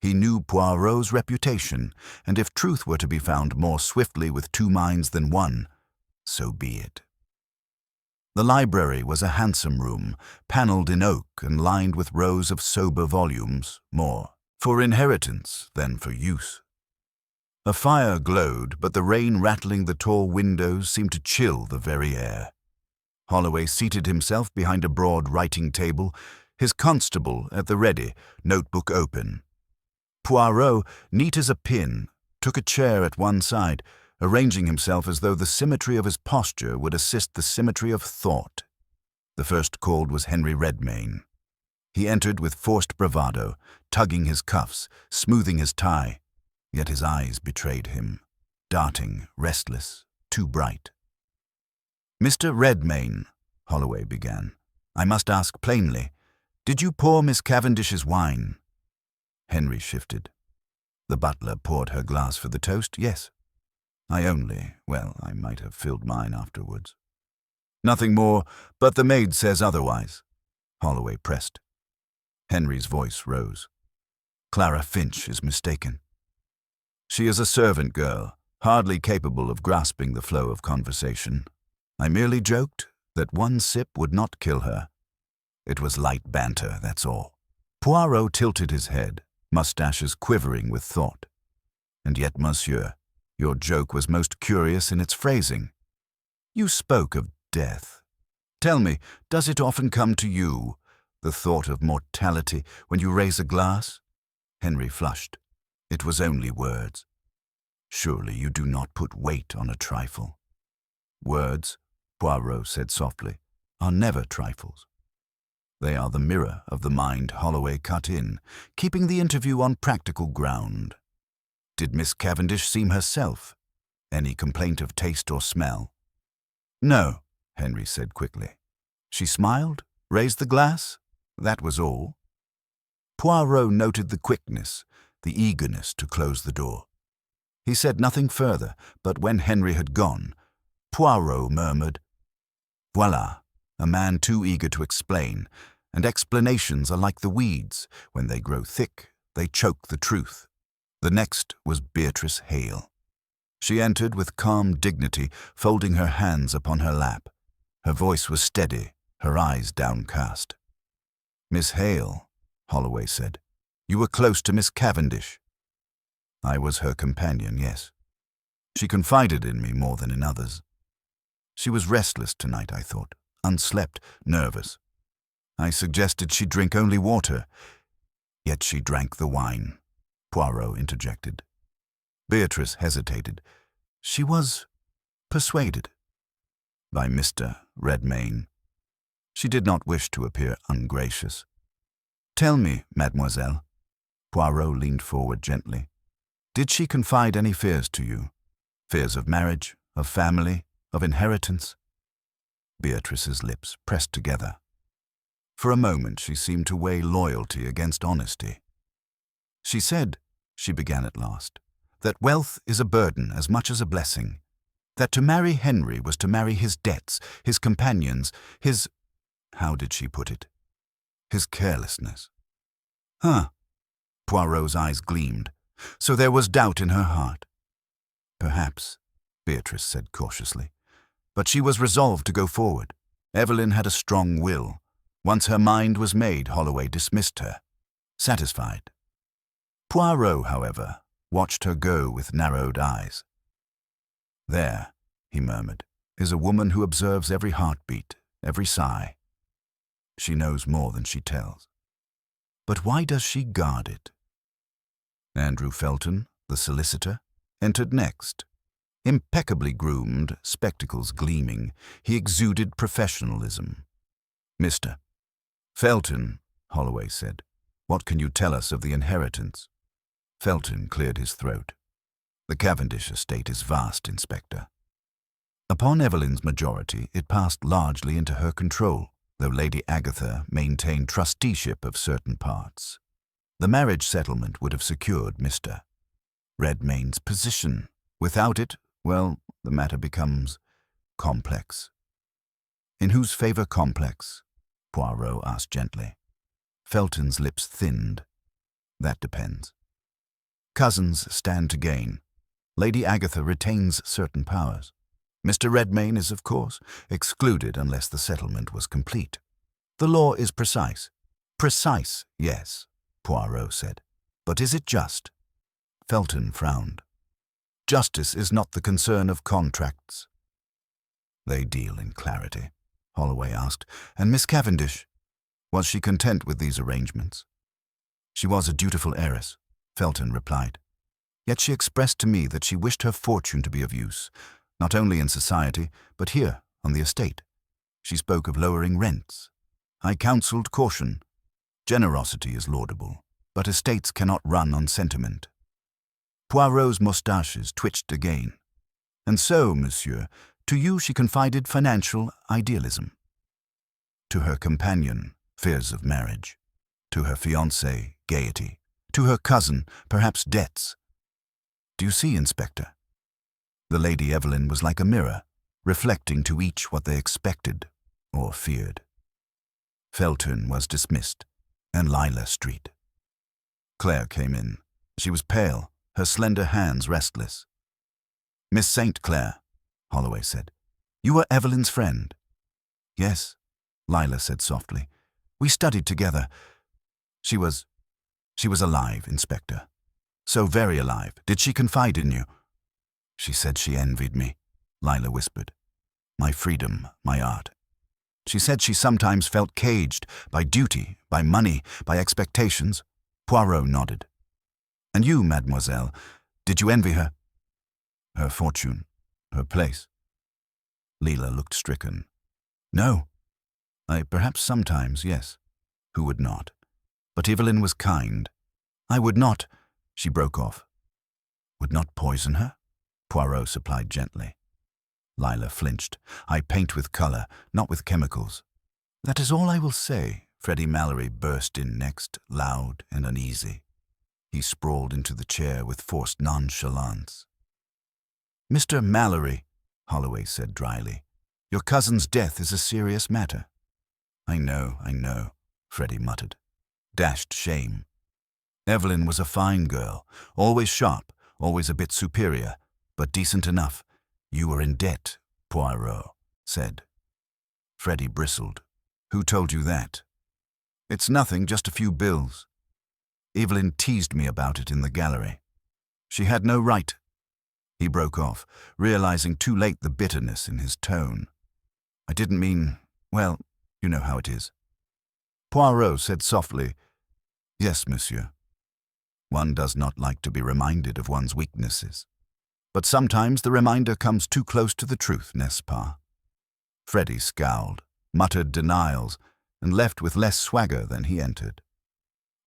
He knew Poirot's reputation, and if truth were to be found more swiftly with two minds than one, so be it. The library was a handsome room, panelled in oak and lined with rows of sober volumes, more for inheritance than for use. A fire glowed, but the rain rattling the tall windows seemed to chill the very air. Holloway seated himself behind a broad writing table, his constable at the ready, notebook open. Poirot, neat as a pin, took a chair at one side, arranging himself as though the symmetry of his posture would assist the symmetry of thought. The first called was Henry Redmayne. He entered with forced bravado, tugging his cuffs, smoothing his tie, yet his eyes betrayed him, darting, restless, too bright. "Mr. Redmayne," Holloway began, "I must ask plainly, did you pour Miss Cavendish's wine?" Henry shifted. The butler poured her glass for the toast. "Yes. I might have filled mine afterwards." "Nothing more, but the maid says otherwise," Holloway pressed. Henry's voice rose. "Clara Finch is mistaken. She is a servant girl, hardly capable of grasping the flow of conversation. I merely joked that one sip would not kill her. It was light banter, that's all." Poirot tilted his head, mustaches quivering with thought. "And yet, monsieur, your joke was most curious in its phrasing. You spoke of death. Tell me, does it often come to you, the thought of mortality, when you raise a glass?" Henry flushed. It was only words. "Surely you do not put weight on a trifle." "Words," Poirot said softly, "are never trifles." "They are the mirror of the mind," Holloway cut in, keeping the interview on practical ground. "Did Miss Cavendish seem herself? Any complaint of taste or smell?" "No," Henry said quickly. "She smiled, raised the glass. That was all." Poirot noted the quickness, the eagerness to close the door. He said nothing further, but when Henry had gone, Poirot murmured, "Voilà, a man too eager to explain, and explanations are like the weeds. When they grow thick, they choke the truth." The next was Beatrice Hale. She entered with calm dignity, folding her hands upon her lap. Her voice was steady, her eyes downcast. "Miss Hale," Holloway said, "you were close to Miss Cavendish." "I was her companion, yes. She confided in me more than in others. She was restless tonight, I thought, unslept, nervous. I suggested she drink only water, yet she drank the wine," Poirot interjected. Beatrice hesitated. She was persuaded by Mr. Redmayne. She did not wish to appear ungracious. "Tell me, mademoiselle," Poirot leaned forward gently, "did she confide any fears to you? Fears of marriage, of family, of inheritance?" Beatrice's lips pressed together. For a moment she seemed to weigh loyalty against honesty. "She said," she began at last, "that wealth is a burden as much as a blessing. That to marry Henry was to marry his debts, his companions, his— how did she put it? His carelessness." "Huh." Poirot's eyes gleamed. So there was doubt in her heart. "Perhaps," Beatrice said cautiously. But she was resolved to go forward. Evelyn had a strong will. Once her mind was made, Holloway dismissed her, satisfied. Poirot, however, watched her go with narrowed eyes. "There," he murmured, "is a woman who observes every heartbeat, every sigh. She knows more than she tells. But why does she guard it?" Andrew Felton, the solicitor, entered next. Impeccably groomed, spectacles gleaming, he exuded professionalism. "Mr. Felton," Holloway said, "what can you tell us of the inheritance?" Felton cleared his throat. "The Cavendish estate is vast, Inspector. Upon Evelyn's majority, it passed largely into her control, though Lady Agatha maintained trusteeship of certain parts. The marriage settlement would have secured Mr. Redmayne's position. Without it, well, the matter becomes complex. In whose favor complex? Poirot asked gently. Felton's lips thinned. That depends. Cousins stand to gain. Lady Agatha retains certain powers. Mr. Redmayne is, of course, excluded unless the settlement was complete. The law is precise. Precise, yes, Poirot said. But is it just? Felton frowned. Justice is not the concern of contracts. They deal in clarity, Holloway asked. And Miss Cavendish, was she content with these arrangements? She was a dutiful heiress, Felton replied. Yet she expressed to me that she wished her fortune to be of use, not only in society, but here, on the estate. She spoke of lowering rents. I counselled caution. Generosity is laudable, but estates cannot run on sentiment. Poirot's moustaches twitched again. And so, monsieur, to you she confided financial idealism. To her companion, fears of marriage. To her fiancé, gaiety. To her cousin, perhaps debts. Do you see, Inspector? The Lady Evelyn was like a mirror, reflecting to each what they expected or feared. Felton was dismissed, and Lilas Street. Claire came in. She was pale, her slender hands restless. Miss St. Clair, Holloway said. You were Evelyn's friend. Yes, Lila said softly. We studied together. She was alive, Inspector. So very alive. Did she confide in you? She said she envied me, Lila whispered. My freedom, my art. She said she sometimes felt caged by duty, by money, by expectations. Poirot nodded. And you, mademoiselle, did you envy her? Her fortune, her place. Leela looked stricken. No. Perhaps sometimes, yes. Who would not? But Evelyn was kind. I would not, she broke off. Would not poison her? Poirot supplied gently. Lila flinched. I paint with colour, not with chemicals. That is all I will say. Freddie Mallory burst in next, loud and uneasy. He sprawled into the chair with forced nonchalance. Mr. Mallory, Holloway said dryly, your cousin's death is a serious matter. I know, Freddie muttered. Dashed shame. Evelyn was a fine girl, always sharp, always a bit superior, but decent enough. You were in debt, Poirot said. Freddie bristled. Who told you that? It's nothing, just a few bills. Evelyn teased me about it in the gallery. She had no right. He broke off, realizing too late the bitterness in his tone. I didn't mean, well, you know how it is. Poirot said softly, Yes, monsieur. One does not like to be reminded of one's weaknesses. But sometimes the reminder comes too close to the truth, n'est-ce pas? Freddie scowled, muttered denials, and left with less swagger than he entered.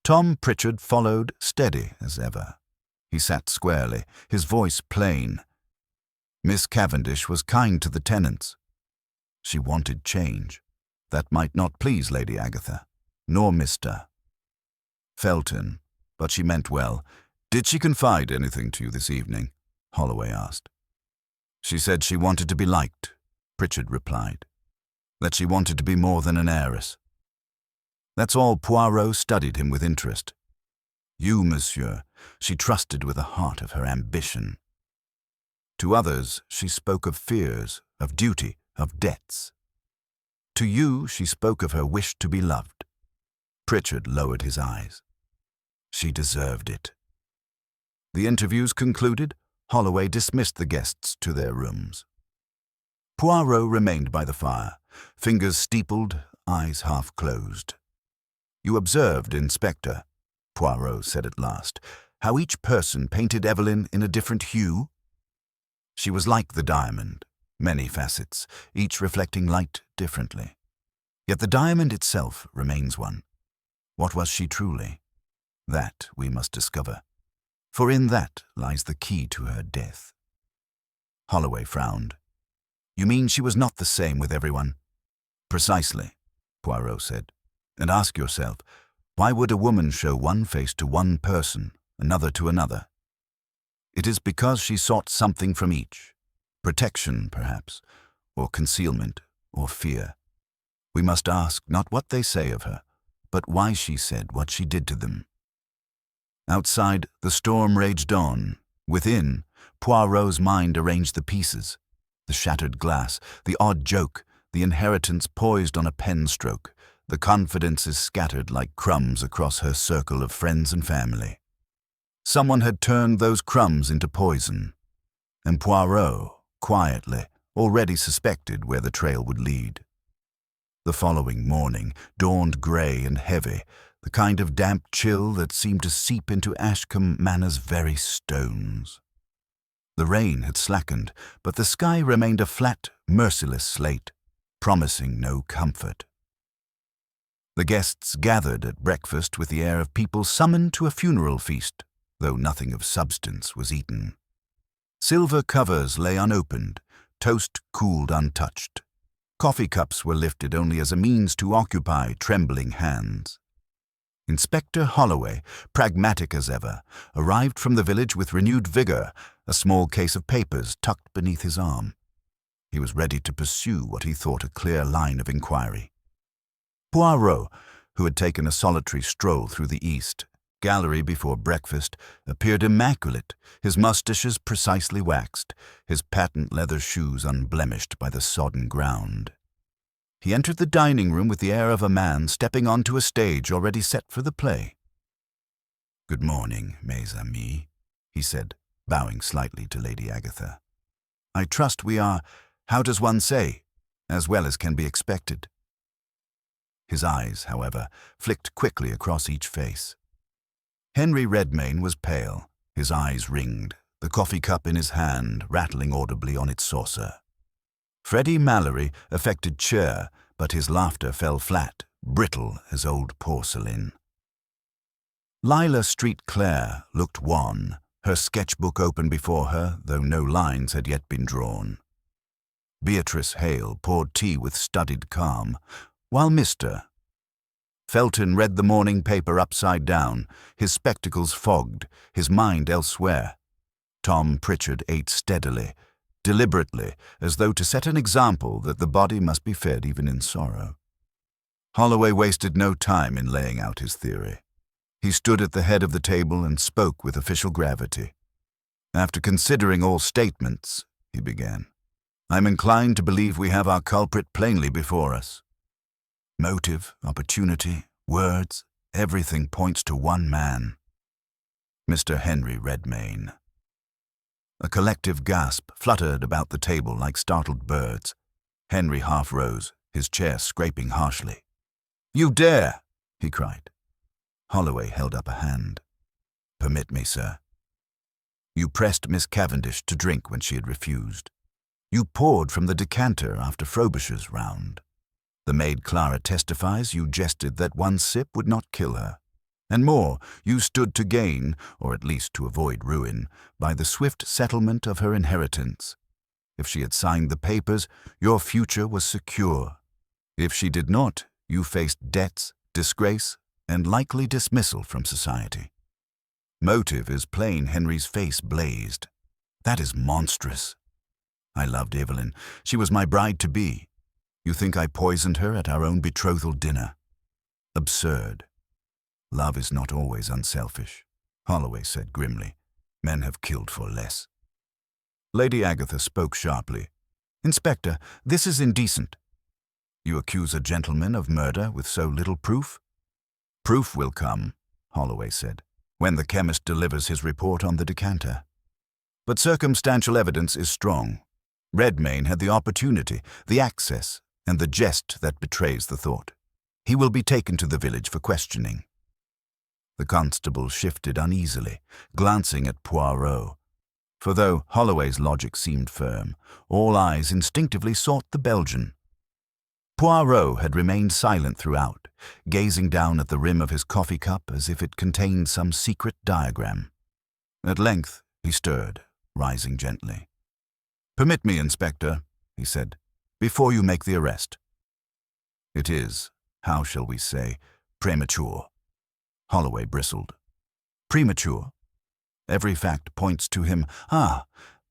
Tom Pritchard followed, steady as ever. He sat squarely, his voice plain. Miss Cavendish was kind to the tenants. She wanted change. That might not please Lady Agatha, nor Mr. Felton, but she meant well. Did she confide anything to you this evening? Holloway asked. She said she wanted to be liked, Pritchard replied. That she wanted to be more than an heiress. That's all. Poirot studied him with interest. You, monsieur, she trusted with the heart of her ambition. To others, she spoke of fears, of duty, of debts. To you, she spoke of her wish to be loved. Pritchard lowered his eyes. She deserved it. The interviews concluded, Holloway dismissed the guests to their rooms. Poirot remained by the fire, fingers steepled, eyes half closed. You observed, Inspector, Poirot said at last, how each person painted Evelyn in a different hue? She was like the diamond, many facets, each reflecting light differently. Yet the diamond itself remains one. What was she truly? That we must discover, for in that lies the key to her death. Holloway frowned. You mean she was not the same with everyone? Precisely, Poirot said. And ask yourself, why would a woman show one face to one person, another to another? It is because she sought something from each. Protection, perhaps, or concealment, or fear. We must ask not what they say of her, but why she said what she did to them. Outside, the storm raged on. Within, Poirot's mind arranged the pieces. The shattered glass, the odd joke, the inheritance poised on a pen stroke, the confidences scattered like crumbs across her circle of friends and family. Someone had turned those crumbs into poison, and Poirot, quietly, already suspected where the trail would lead. The following morning dawned grey and heavy, the kind of damp chill that seemed to seep into Ashcombe Manor's very stones. The rain had slackened, but the sky remained a flat, merciless slate, promising no comfort. The guests gathered at breakfast with the air of people summoned to a funeral feast, though nothing of substance was eaten. Silver covers lay unopened, toast cooled untouched. Coffee cups were lifted only as a means to occupy trembling hands. Inspector Holloway, pragmatic as ever, arrived from the village with renewed vigor, a small case of papers tucked beneath his arm. He was ready to pursue what he thought a clear line of inquiry. Poirot, who had taken a solitary stroll through the East Gallery before breakfast, appeared immaculate, his moustaches precisely waxed, his patent leather shoes unblemished by the sodden ground. He entered the dining room with the air of a man stepping onto a stage already set for the play. "Good morning, mes amis," he said, bowing slightly to Lady Agatha. "I trust we are, how does one say, as well as can be expected." His eyes, however, flicked quickly across each face. Henry Redmayne was pale, his eyes ringed, the coffee cup in his hand rattling audibly on its saucer. Freddie Mallory affected cheer, but his laughter fell flat, brittle as old porcelain. Lila Street Clare looked wan, her sketchbook open before her, though no lines had yet been drawn. Beatrice Hale poured tea with studied calm, while Mr. Felton read the morning paper upside down, his spectacles fogged, his mind elsewhere. Tom Pritchard ate steadily, deliberately, as though to set an example that the body must be fed even in sorrow. Holloway wasted no time in laying out his theory. He stood at the head of the table and spoke with official gravity. "After considering all statements," he began, "I'm inclined to believe we have our culprit plainly before us. Motive, opportunity, words, everything points to one man. Mr. Henry Redmayne." A collective gasp fluttered about the table like startled birds. Henry half rose, his chair scraping harshly. "You dare!" he cried. Holloway held up a hand. "Permit me, sir. You pressed Miss Cavendish to drink when she had refused. You poured from the decanter after Frobisher's round. The maid Clara testifies you jested that one sip would not kill her. And more, you stood to gain, or at least to avoid ruin, by the swift settlement of her inheritance. If she had signed the papers, your future was secure. If she did not, you faced debts, disgrace, and likely dismissal from society. Motive is plain. Henry's face blazed. That is monstrous. I loved Evelyn. She was my bride-to-be. You think I poisoned her at our own betrothal dinner? Absurd. Love is not always unselfish, Holloway said grimly. Men have killed for less. Lady Agatha spoke sharply. "Inspector, this is indecent." "You accuse a gentleman of murder with so little proof?" "Proof will come," Holloway said, "when the chemist delivers his report on the decanter. But circumstantial evidence is strong. Redmayne had the opportunity, the access, and the jest that betrays the thought. He will be taken to the village for questioning." The constable shifted uneasily, glancing at Poirot. For though Holloway's logic seemed firm, all eyes instinctively sought the Belgian. Poirot had remained silent throughout, gazing down at the rim of his coffee cup as if it contained some secret diagram. At length he stirred, rising gently. "Permit me, Inspector," he said, "before you make the arrest." "It is, how shall we say, premature." Holloway bristled. "Premature? Every fact points to him. Ah,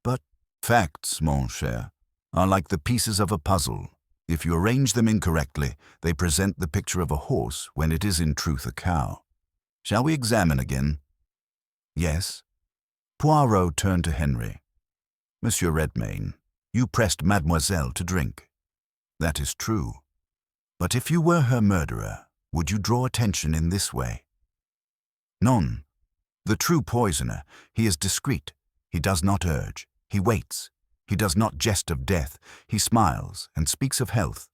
but facts, mon cher, are like the pieces of a puzzle. If you arrange them incorrectly, they present the picture of a horse when it is in truth a cow. Shall we examine again? Yes. Poirot turned to Henry. Monsieur Redmayne, you pressed Mademoiselle to drink. That is true. But if you were her murderer, would you draw attention in this way? Non. The true poisoner, he is discreet. He does not urge. He waits. He does not jest of death. He smiles and speaks of health.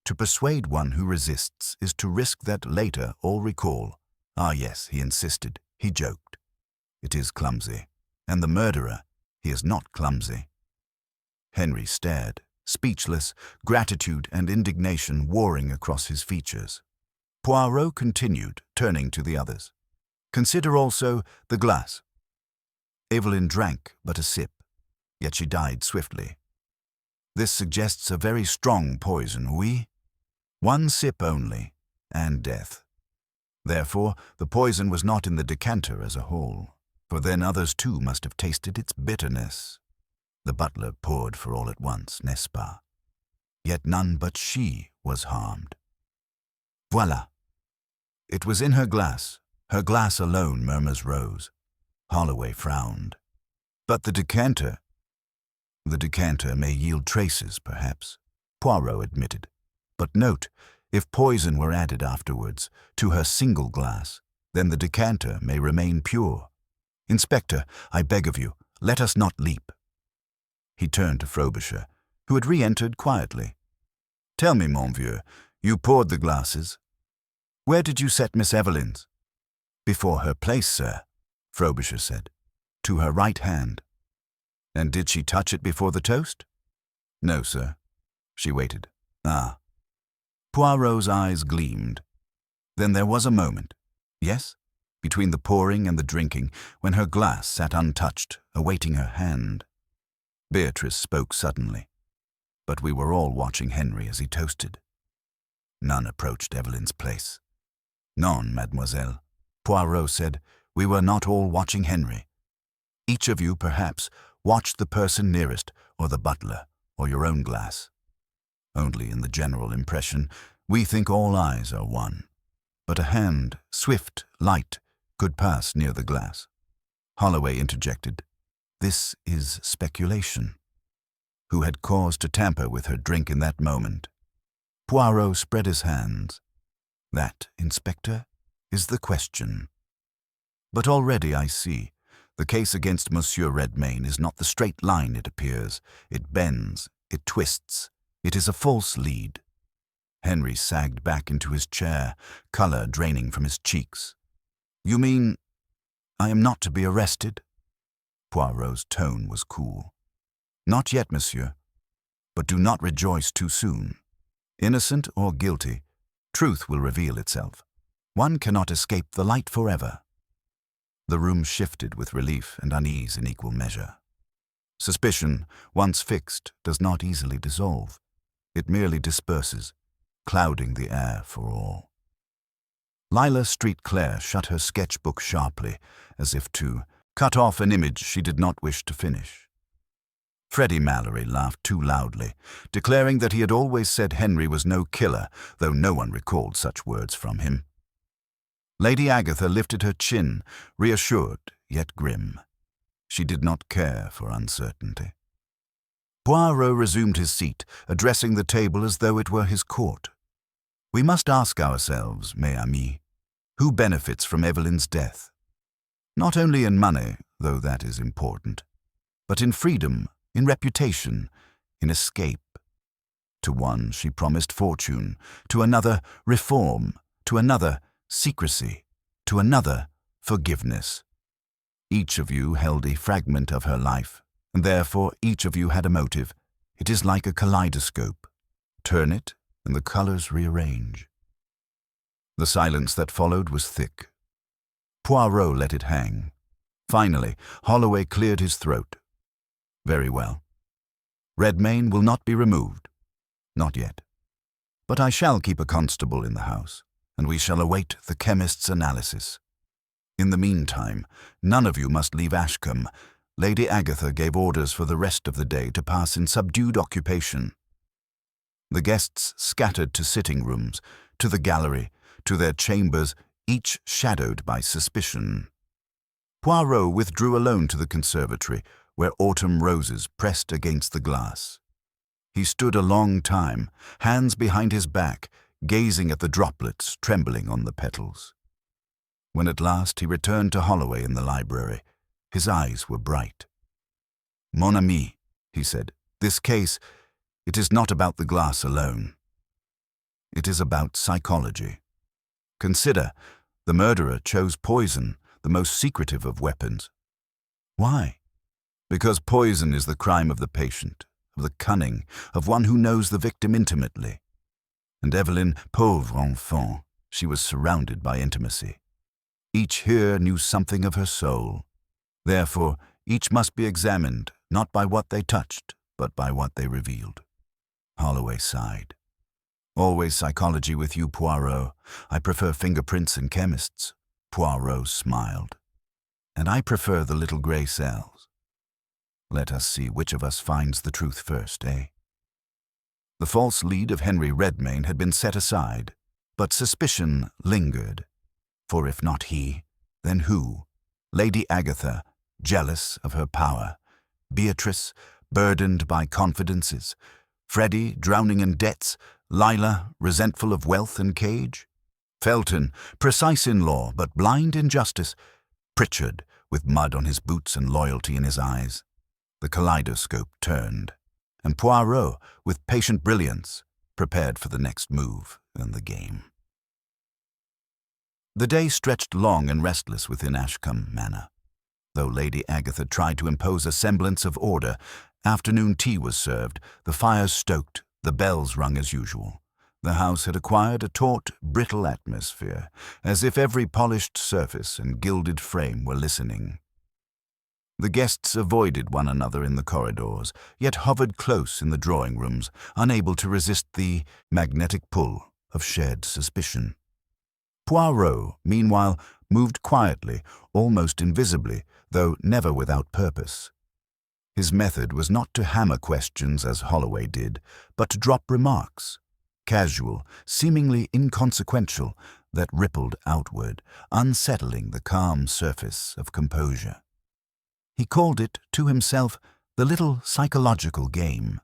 To persuade one who resists is to risk that later all recall. Ah yes, he insisted. He joked. It is clumsy. And the murderer, he is not clumsy. Henry stared, speechless, gratitude and indignation warring across his features. Poirot continued, turning to the others. Consider also the glass. Evelyn drank but a sip, yet she died swiftly. This suggests a very strong poison, oui? One sip only, and death. Therefore, the poison was not in the decanter as a whole, for then others too must have tasted its bitterness. The butler poured for all at once, n'est-ce pas? Yet none but she was harmed. Voilà. It was in her glass alone, murmurs Rose. Holloway frowned. But the decanter may yield traces, perhaps, Poirot admitted. But note, if poison were added afterwards to her single glass, then the decanter may remain pure. Inspector, I beg of you, let us not leap. He turned to Frobisher, who had re-entered quietly. Tell me, mon vieux, you poured the glasses. Where did you set Miss Evelyn's? Before her place, sir, Frobisher said. To her right hand. And did she touch it before the toast? No, sir. She waited. Ah. Poirot's eyes gleamed. Then there was a moment, yes, between the pouring and the drinking, when her glass sat untouched, awaiting her hand. Beatrice spoke suddenly, but we were all watching Henry as he toasted. None approached Evelyn's place. Non, mademoiselle, Poirot said. We were not all watching Henry. Each of you, perhaps, watched the person nearest, or the butler, or your own glass. Only in the general impression, we think all eyes are one. But a hand, swift, light, could pass near the glass. Holloway interjected. This is speculation. Who had cause to tamper with her drink in that moment? Poirot spread his hands. That, Inspector, is the question. But already I see, the case against Monsieur Redmayne is not the straight line it appears. It bends, it twists, it is a false lead. Henry sagged back into his chair, colour draining from his cheeks. You mean I am not to be arrested? Poirot's tone was cool. Not yet, monsieur. But do not rejoice too soon. Innocent or guilty, truth will reveal itself. One cannot escape the light forever. The room shifted with relief and unease in equal measure. Suspicion, once fixed, does not easily dissolve. It merely disperses, clouding the air for all. Lila Street Clare shut her sketchbook sharply, as if to cut off an image she did not wish to finish. Freddie Mallory laughed too loudly, declaring that he had always said Henry was no killer, though no one recalled such words from him. Lady Agatha lifted her chin, reassured yet grim. She did not care for uncertainty. Poirot resumed his seat, addressing the table as though it were his court. We must ask ourselves, mes amis, who benefits from Evelyn's death? Not only in money, though that is important, but in freedom, in reputation, in escape. To one she promised fortune, to another reform, to another secrecy, to another forgiveness. Each of you held a fragment of her life, and therefore each of you had a motive. It is like a kaleidoscope. Turn it, and the colors rearrange. The silence that followed was thick. Poirot let it hang. Finally, Holloway cleared his throat. Very well. Redmayne will not be removed. Not yet. But I shall keep a constable in the house, and we shall await the chemist's analysis. In the meantime, none of you must leave Ashcombe. Lady Agatha gave orders for the rest of the day to pass in subdued occupation. The guests scattered to sitting rooms, to the gallery, to their chambers, each shadowed by suspicion. Poirot withdrew alone to the conservatory, where autumn roses pressed against the glass. He stood a long time, hands behind his back, gazing at the droplets trembling on the petals. When at last he returned to Holloway in the library, his eyes were bright. "Mon ami," he said, "this case, it is not about the glass alone. It is about psychology. Consider, the murderer chose poison, the most secretive of weapons. Why? Because poison is the crime of the patient, of the cunning, of one who knows the victim intimately. And Evelyn, pauvre enfant, she was surrounded by intimacy. Each here knew something of her soul. Therefore, each must be examined, not by what they touched, but by what they revealed." Holloway sighed. "Always psychology with you, Poirot. I prefer fingerprints and chemists." Poirot smiled. "And I prefer the little grey cells. Let us see which of us finds the truth first, eh?" The false lead of Henry Redmayne had been set aside, but suspicion lingered. For if not he, then who? Lady Agatha, jealous of her power. Beatrice, burdened by confidences. Freddie, drowning in debts. Lila, resentful of wealth and cage. Felton, precise in law but blind in justice. Pritchard, with mud on his boots and loyalty in his eyes. The kaleidoscope turned, and Poirot, with patient brilliance, prepared for the next move in the game. The day stretched long and restless within Ashcombe Manor. Though Lady Agatha tried to impose a semblance of order, afternoon tea was served, the fires stoked, the bells rung as usual. The house had acquired a taut, brittle atmosphere, as if every polished surface and gilded frame were listening. The guests avoided one another in the corridors, yet hovered close in the drawing-rooms, unable to resist the magnetic pull of shared suspicion. Poirot, meanwhile, moved quietly, almost invisibly, though never without purpose. His method was not to hammer questions as Holloway did, but to drop remarks, casual, seemingly inconsequential, that rippled outward, unsettling the calm surface of composure. He called it, to himself, the little psychological game.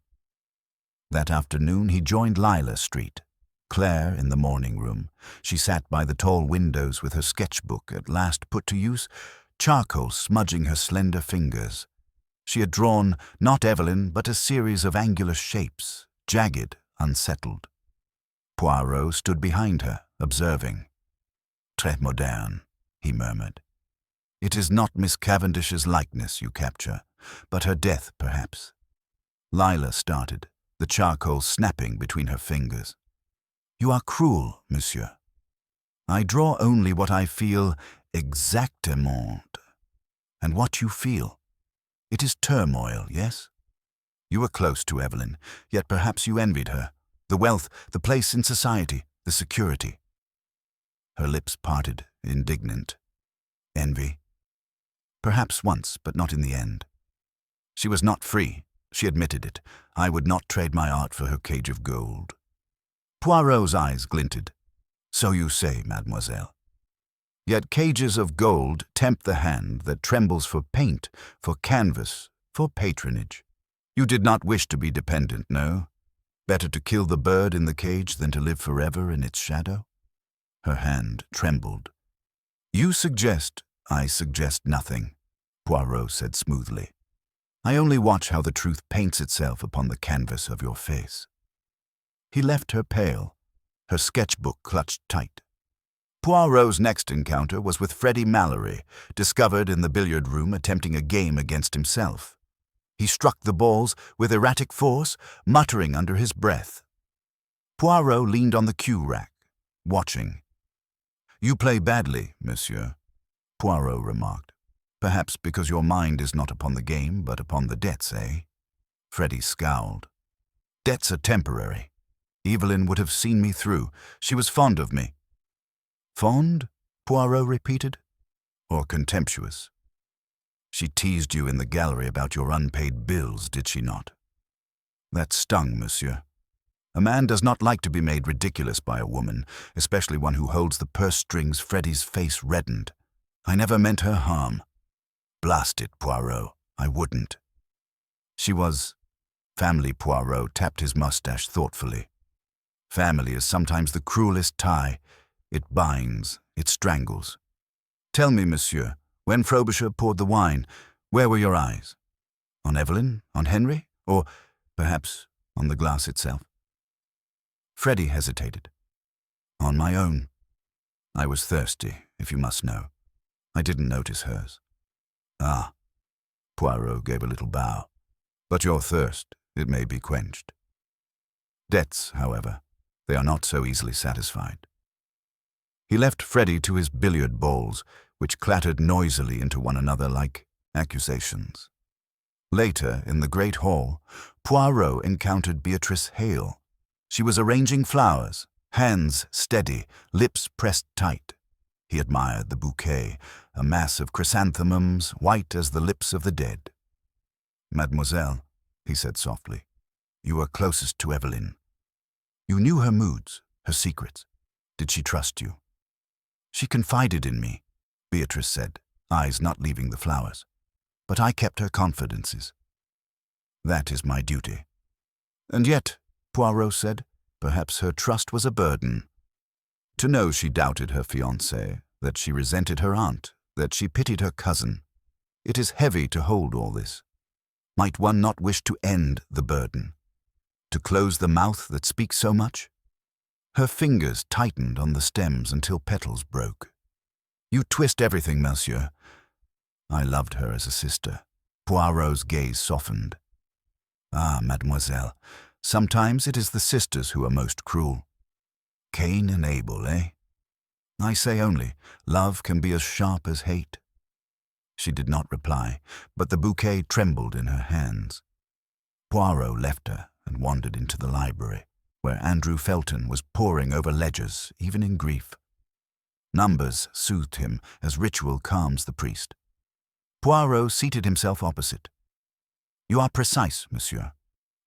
That afternoon he joined Lila Street. Claire in the morning-room. She sat by the tall windows with her sketchbook at last put to use, charcoal smudging her slender fingers. She had drawn, not Evelyn, but a series of angular shapes, jagged, unsettled. Poirot stood behind her, observing. "Très moderne," he murmured. "It is not Miss Cavendish's likeness you capture, but her death, perhaps." Lila started, the charcoal snapping between her fingers. "You are cruel, monsieur. I draw only what I feel exactement. And what you feel. It is turmoil, yes? You were close to Evelyn, yet perhaps you envied her. The wealth, the place in society, the security." Her lips parted, indignant. Envy? Perhaps once, but not in the end. She was not free. She admitted it. I would not trade my art for her cage of gold. Poirot's eyes glinted. "So you say, mademoiselle. Yet cages of gold tempt the hand that trembles for paint, for canvas, for patronage. You did not wish to be dependent, no? Better to kill the bird in the cage than to live forever in its shadow?" Her hand trembled. "You suggest—" "I suggest nothing," Poirot said smoothly. "I only watch how the truth paints itself upon the canvas of your face." He left her pale, her sketchbook clutched tight. Poirot's next encounter was with Freddie Mallory, discovered in the billiard-room attempting a game against himself. He struck the balls with erratic force, muttering under his breath. Poirot leaned on the cue-rack, watching. "You play badly, monsieur," Poirot remarked. "Perhaps because your mind is not upon the game, but upon the debts, eh?" Freddie scowled. "Debts are temporary. Evelyn would have seen me through. She was fond of me." "Fond?" Poirot repeated. "Or contemptuous?" She teased you in the gallery about your unpaid bills, did she not? That stung, monsieur. A man does not like to be made ridiculous by a woman, especially one who holds the purse strings. Freddy's face reddened. I never meant her harm. Blast it, Poirot, I wouldn't. She was... Family. Poirot tapped his mustache thoughtfully. Family is sometimes the cruelest tie. It binds, it strangles. Tell me, monsieur, when Frobisher poured the wine, where were your eyes? On Evelyn? On Henry? Or perhaps on the glass itself? Freddy hesitated. On my own. I was thirsty, if you must know. I didn't notice hers. Ah. Poirot gave a little bow. But your thirst, it may be quenched. Debts, however, they are not so easily satisfied. He left Freddy to his billiard balls, which clattered noisily into one another like accusations. Later, in the great hall, Poirot encountered Beatrice Hale. She was arranging flowers, hands steady, lips pressed tight. He admired the bouquet, a mass of chrysanthemums, white as the lips of the dead. Mademoiselle, he said softly, you were closest to Evelyn. You knew her moods, her secrets. Did she trust you? She confided in me, Beatrice said, eyes not leaving the flowers. But I kept her confidences. That is my duty. And yet, Poirot said, perhaps her trust was a burden. To know she doubted her fiancé, that she resented her aunt, that she pitied her cousin. It is heavy to hold all this. Might one not wish to end the burden? To close the mouth that speaks so much? Her fingers tightened on the stems until petals broke. You twist everything, monsieur. I loved her as a sister. Poirot's gaze softened. Ah, mademoiselle, sometimes it is the sisters who are most cruel. Cain and Abel, eh? I say only, love can be as sharp as hate. She did not reply, but the bouquet trembled in her hands. Poirot left her and wandered into the library, where Andrew Felton was poring over ledgers, even in grief. Numbers soothed him as ritual calms the priest. Poirot seated himself opposite. You are precise, monsieur,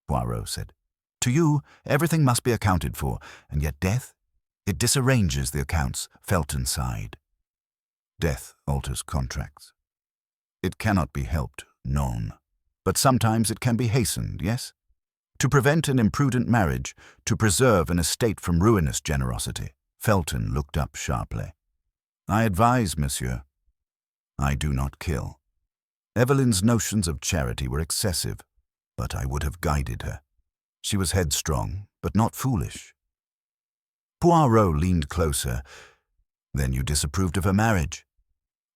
Poirot said. To you, everything must be accounted for, and yet death? It disarranges the accounts, Felton sighed. Death alters contracts. It cannot be helped, non. But sometimes it can be hastened, yes? To prevent an imprudent marriage, to preserve an estate from ruinous generosity. Felton looked up sharply. I advise, monsieur. I do not kill. Evelyn's notions of charity were excessive, but I would have guided her. She was headstrong, but not foolish. Poirot leaned closer. Then you disapproved of her marriage?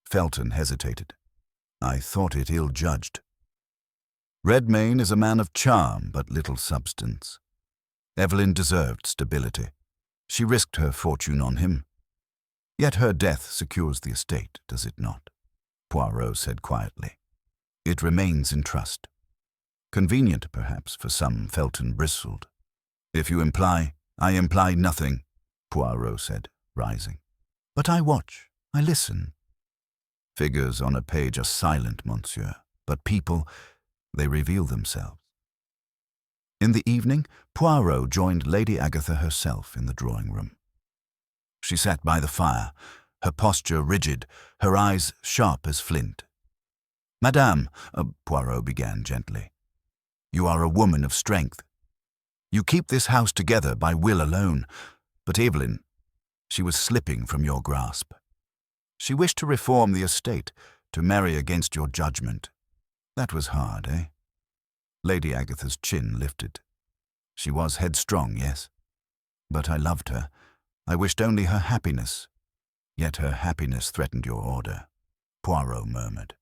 Felton hesitated. I thought it ill-judged. Redmayne is a man of charm, but little substance. Evelyn deserved stability. She risked her fortune on him. Yet her death secures the estate, does it not? Poirot said quietly. It remains in trust. Convenient, perhaps, for some, Felton bristled. If you imply, I imply nothing, Poirot said, rising. But I watch, I listen. Figures on a page are silent, monsieur, but people, they reveal themselves. In the evening, Poirot joined Lady Agatha herself in the drawing-room. She sat by the fire, her posture rigid, her eyes sharp as flint. Madame, Poirot began gently, you are a woman of strength. You keep this house together by will alone, but Evelyn, she was slipping from your grasp. She wished to reform the estate, to marry against your judgment. That was hard, eh? Lady Agatha's chin lifted. She was headstrong, yes. But I loved her. I wished only her happiness. Yet her happiness threatened your order, Poirot murmured.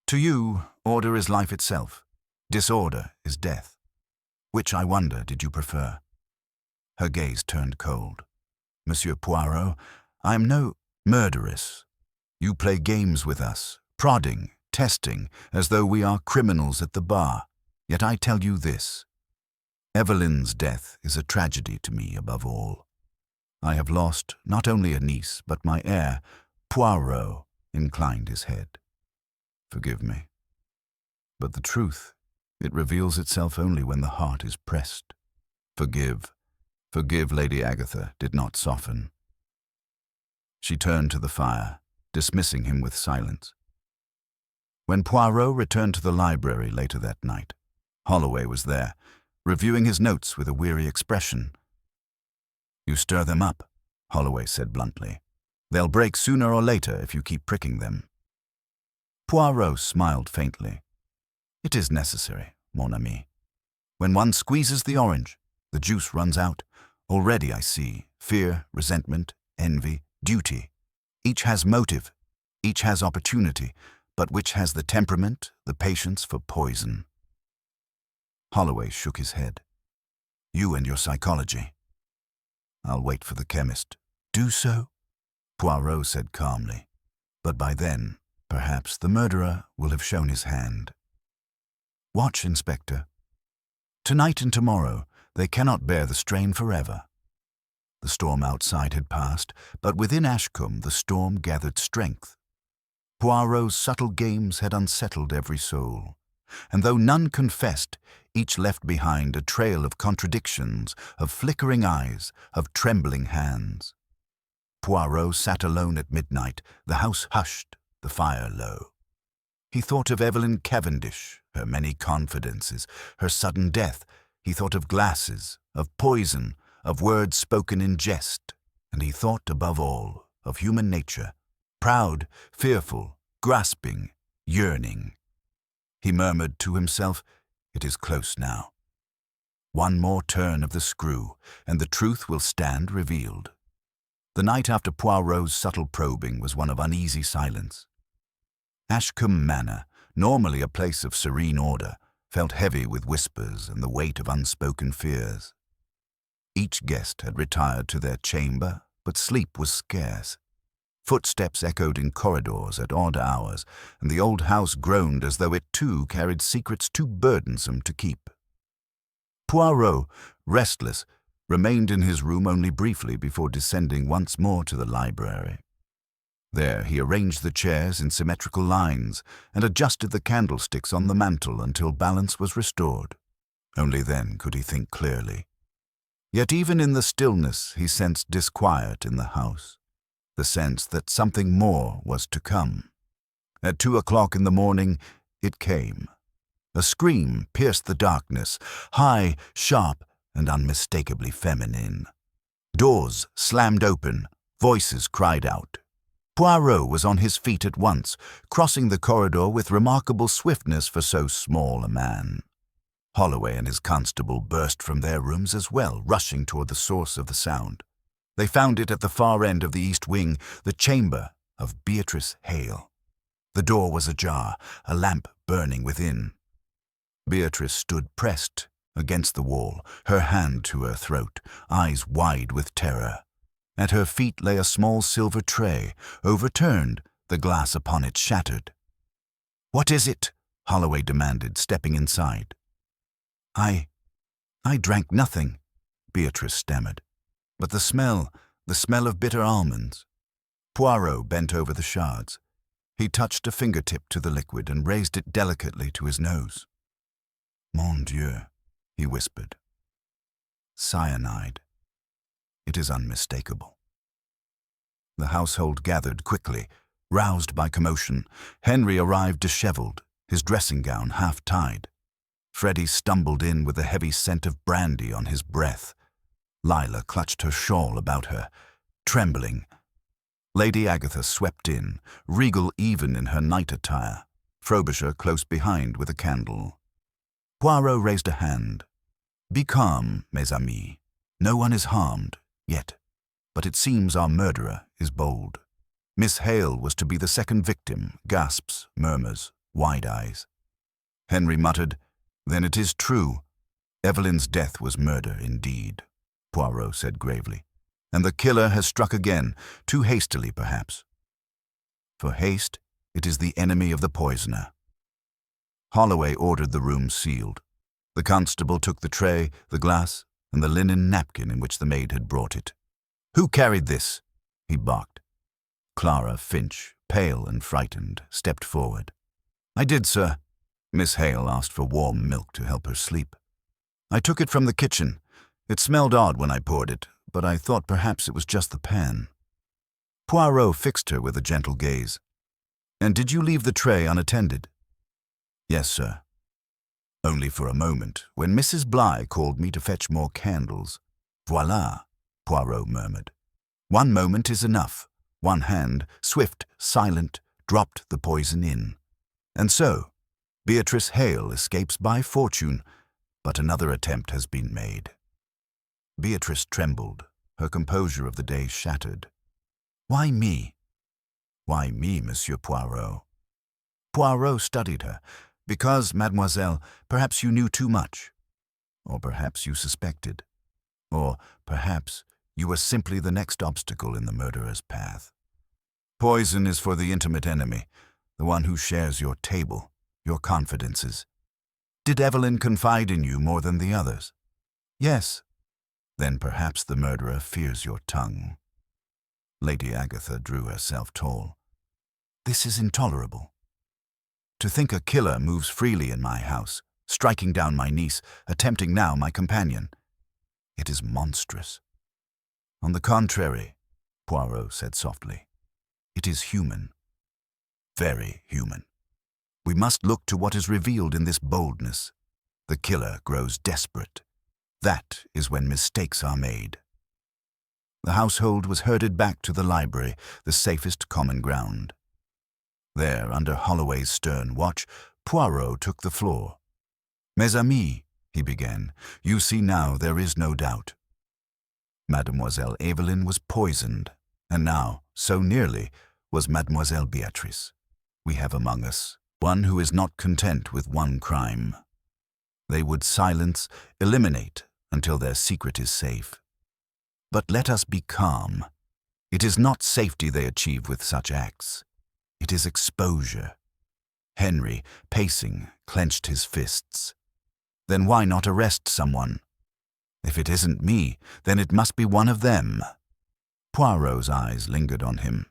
To you, order is life itself. Disorder is death. Which, I wonder, did you prefer? Her gaze turned cold. Monsieur Poirot, I am no murderess. You play games with us, prodding, testing, as though we are criminals at the bar. Yet I tell you this. Evelyn's death is a tragedy to me above all. I have lost not only a niece, but my heir. Poirot inclined his head. Forgive me. But the truth, it reveals itself only when the heart is pressed. Forgive, Lady Agatha did not soften. She turned to the fire, dismissing him with silence. When Poirot returned to the library later that night, Holloway was there, reviewing his notes with a weary expression. "You stir them up," Holloway said bluntly. "They'll break sooner or later if you keep pricking them." Poirot smiled faintly. "It is necessary, mon ami. When one squeezes the orange, the juice runs out. Already I see fear, resentment, envy, duty. Each has motive, each has opportunity, but which has the temperament, the patience for poison?" Holloway shook his head. "You and your psychology." "I'll wait for the chemist." "Do so," Poirot said calmly. "But by then, perhaps the murderer will have shown his hand. Watch, Inspector. Tonight and tomorrow, they cannot bear the strain forever." The storm outside had passed, but within Ashcombe the storm gathered strength. Poirot's subtle games had unsettled every soul, and though none confessed, each left behind a trail of contradictions, of flickering eyes, of trembling hands. Poirot sat alone at midnight, the house hushed, the fire low. He thought of Evelyn Cavendish, her many confidences, her sudden death. He thought of glasses, of poison, of words spoken in jest, and he thought, above all, of human nature, proud, fearful, grasping, yearning. He murmured to himself, "It is close now. One more turn of the screw, and the truth will stand revealed." The night after Poirot's subtle probing was one of uneasy silence. Ashcombe Manor, normally a place of serene order, felt heavy with whispers and the weight of unspoken fears. Each guest had retired to their chamber, but sleep was scarce. Footsteps echoed in corridors at odd hours, and the old house groaned as though it too carried secrets too burdensome to keep. Poirot, restless, remained in his room only briefly before descending once more to the library. There he arranged the chairs in symmetrical lines and adjusted the candlesticks on the mantel until balance was restored. Only then could he think clearly. Yet even in the stillness he sensed disquiet in the house, the sense that something more was to come. At 2 o'clock in the morning it came. A scream pierced the darkness, high, sharp, and unmistakably feminine. Doors slammed open, voices cried out. Poirot was on his feet at once, crossing the corridor with remarkable swiftness for so small a man. Holloway and his constable burst from their rooms as well, rushing toward the source of the sound. They found it at the far end of the east wing, the chamber of Beatrice Hale. The door was ajar, a lamp burning within. Beatrice stood pressed against the wall, her hand to her throat, eyes wide with terror. At her feet lay a small silver tray, overturned, the glass upon it shattered. "What is it?" Holloway demanded, stepping inside. I drank nothing," Beatrice stammered. "But the smell of bitter almonds." Poirot bent over the shards. He touched a fingertip to the liquid and raised it delicately to his nose. "Mon Dieu," he whispered. "Cyanide. It is unmistakable." The household gathered quickly, roused by commotion. Henry arrived disheveled, his dressing gown half tied. Freddie stumbled in with a heavy scent of brandy on his breath. Lila clutched her shawl about her, trembling. Lady Agatha swept in, regal even in her night attire, Frobisher close behind with a candle. Poirot raised a hand. "Be calm, mes amis. No one is harmed, yet. But it seems our murderer is bold. Miss Hale was to be the second victim," gasps, murmurs, wide eyes. Henry muttered, "Then it is true. Evelyn's death was murder indeed," Poirot said gravely. "And the killer has struck again, too hastily perhaps. For haste, it is the enemy of the poisoner." Holloway ordered the room sealed. The constable took the tray, the glass, and the linen napkin in which the maid had brought it. "Who carried this?" he barked. Clara Finch, pale and frightened, stepped forward. "I did, sir." Miss Hale asked for warm milk to help her sleep. "I took it from the kitchen. It smelled odd when I poured it, but I thought perhaps it was just the pan." Poirot fixed her with a gentle gaze. "And did you leave the tray unattended?" "Yes, sir." "Only for a moment, when Mrs. Bligh called me to fetch more candles." "Voilà," Poirot murmured. "One moment is enough. One hand, swift, silent, dropped the poison in. And so, Beatrice Hale escapes by fortune, but another attempt has been made." Beatrice trembled, her composure of the day shattered. "Why me?" "Why me, Monsieur Poirot?" Poirot studied her. "Because, mademoiselle, perhaps you knew too much. Or perhaps you suspected. Or perhaps you were simply the next obstacle in the murderer's path. Poison is for the intimate enemy, the one who shares your table, your confidences. Did Evelyn confide in you more than the others?" "Yes." "Then perhaps the murderer fears your tongue." Lady Agatha drew herself tall. "This is intolerable. To think a killer moves freely in my house, striking down my niece, attempting now my companion. It is monstrous." "On the contrary," Poirot said softly, "it is human. Very human. We must look to what is revealed in this boldness. The killer grows desperate. That is when mistakes are made." The household was herded back to the library, the safest common ground. There, under Holloway's stern watch, Poirot took the floor. "Mes amis," he began, "you see now there is no doubt. Mademoiselle Evelyn was poisoned, and now, so nearly, was Mademoiselle Beatrice. We have among us one who is not content with one crime. They would silence, eliminate, until their secret is safe. But let us be calm. It is not safety they achieve with such acts. It is exposure." Henry, pacing, clenched his fists. "Then why not arrest someone? If it isn't me, then it must be one of them." Poirot's eyes lingered on him.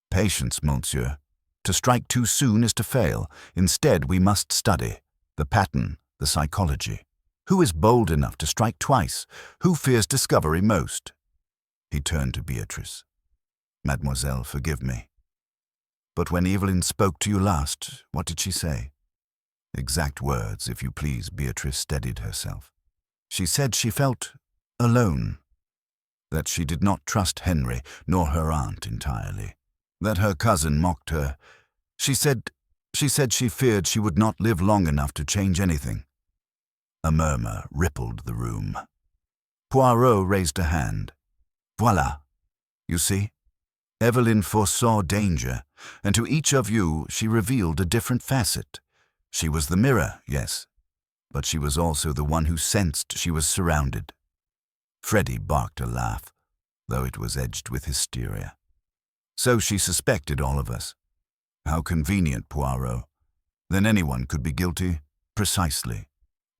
"Patience, monsieur. To strike too soon is to fail. Instead, we must study the pattern, the psychology. Who is bold enough to strike twice? Who fears discovery most?" He turned to Beatrice. "Mademoiselle, forgive me. But when Evelyn spoke to you last, what did she say?" "Exact words, if you please." Beatrice steadied herself. "She said she felt alone, that she did not trust Henry nor her aunt entirely, that her cousin mocked her. She said she feared she would not live long enough to change anything." A murmur rippled the room. Poirot raised a hand. "Voilà. You see? Evelyn foresaw danger, and to each of you she revealed a different facet. She was the mirror, yes, but she was also the one who sensed she was surrounded." Freddie barked a laugh, though it was edged with hysteria. "So she suspected all of us. How convenient, Poirot. Then anyone could be guilty?" "Precisely,"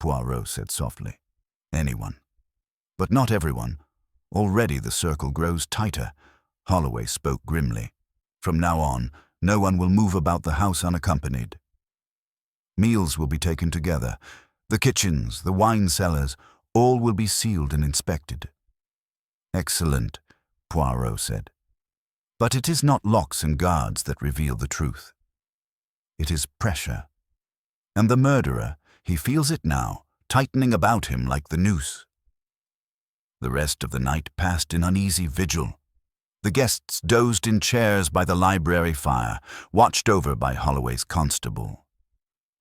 Poirot said softly. "Anyone. But not everyone. Already the circle grows tighter." Holloway spoke grimly. "From now on, no one will move about the house unaccompanied. Meals will be taken together. The kitchens, the wine cellars, all will be sealed and inspected." "Excellent," Poirot said. "But it is not locks and guards that reveal the truth. It is pressure. And the murderer, he feels it now, tightening about him like the noose." The rest of the night passed in uneasy vigil. The guests dozed in chairs by the library fire, watched over by Holloway's constable.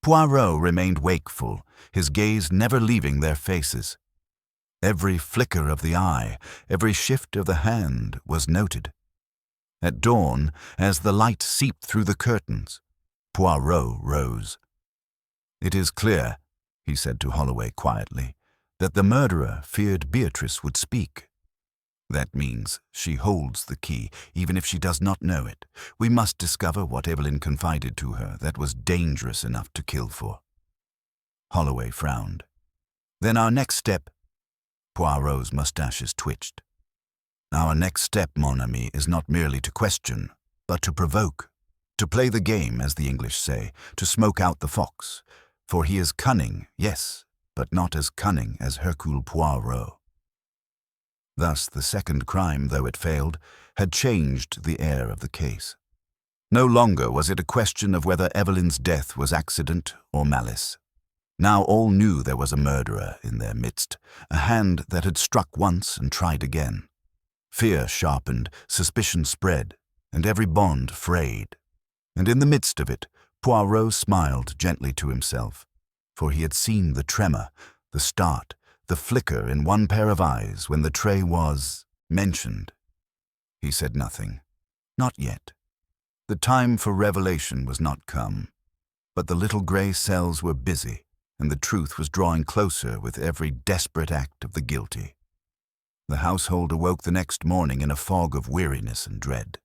Poirot remained wakeful, his gaze never leaving their faces. Every flicker of the eye, every shift of the hand was noted. At dawn, as the light seeped through the curtains, Poirot rose. "It is clear," he said to Holloway quietly, "that the murderer feared Beatrice would speak. That means she holds the key, even if she does not know it. We must discover what Evelyn confided to her that was dangerous enough to kill for." Holloway frowned. "Then our next step—" Poirot's mustaches twitched. "Our next step, mon ami, is not merely to question, but to provoke. To play the game, as the English say, to smoke out the fox, for he is cunning, yes, but not as cunning as Hercule Poirot. Thus the second crime, though it failed, had changed the air of the case. No longer was it a question of whether Evelyn's death was accident or malice. Now all knew there was a murderer in their midst, a hand that had struck once and tried again. Fear sharpened, suspicion spread, and every bond frayed. And in the midst of it, Poirot smiled gently to himself, for he had seen the tremor, the start, the flicker in one pair of eyes when the tray was mentioned. He said nothing. Not yet. The time for revelation was not come, but the little grey cells were busy, and the truth was drawing closer with every desperate act of the guilty. The household awoke the next morning in a fog of weariness and dread.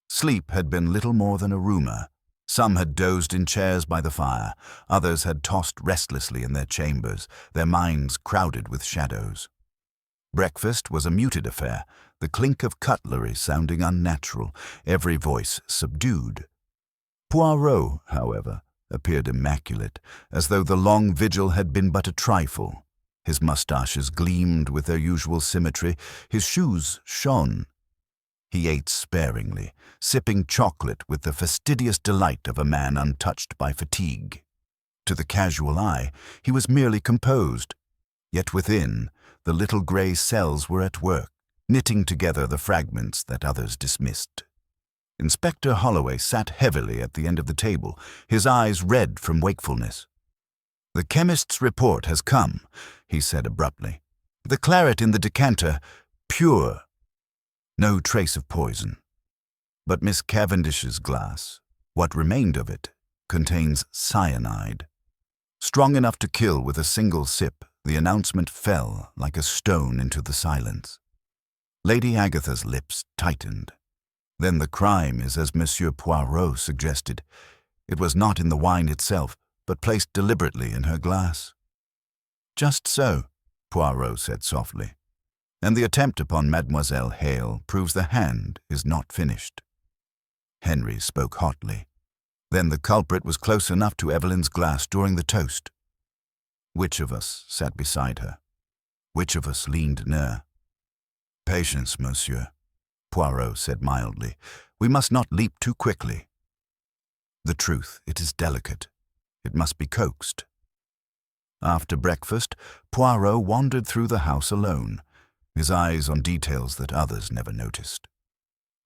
Sleep had been little more than a rumour. Some had dozed in chairs by the fire, others had tossed restlessly in their chambers, their minds crowded with shadows. Breakfast was a muted affair, the clink of cutlery sounding unnatural, every voice subdued. Poirot, however, appeared immaculate, as though the long vigil had been but a trifle. His moustaches gleamed with their usual symmetry, his shoes shone. He ate sparingly, sipping chocolate with the fastidious delight of a man untouched by fatigue. To the casual eye, he was merely composed, yet within, the little grey cells were at work, knitting together the fragments that others dismissed. Inspector Holloway sat heavily at the end of the table, his eyes red from wakefulness. "The chemist's report has come," he said abruptly. "The claret in the decanter, pure. No trace of poison. But Miss Cavendish's glass, what remained of it, contains cyanide. Strong enough to kill with a single sip, the announcement fell like a stone into the silence. Lady Agatha's lips tightened. Then the crime is as Monsieur Poirot suggested. It was not in the wine itself, but placed deliberately in her glass. "Just so," Poirot said softly. "And the attempt upon Mademoiselle Hale proves the hand is not finished." Henry spoke hotly. "Then the culprit was close enough to Evelyn's glass during the toast. Which of us sat beside her? Which of us leaned near?" "Patience, monsieur," Poirot said mildly. "We must not leap too quickly. The truth, it is delicate. It must be coaxed." After breakfast, Poirot wandered through the house alone, his eyes on details that others never noticed.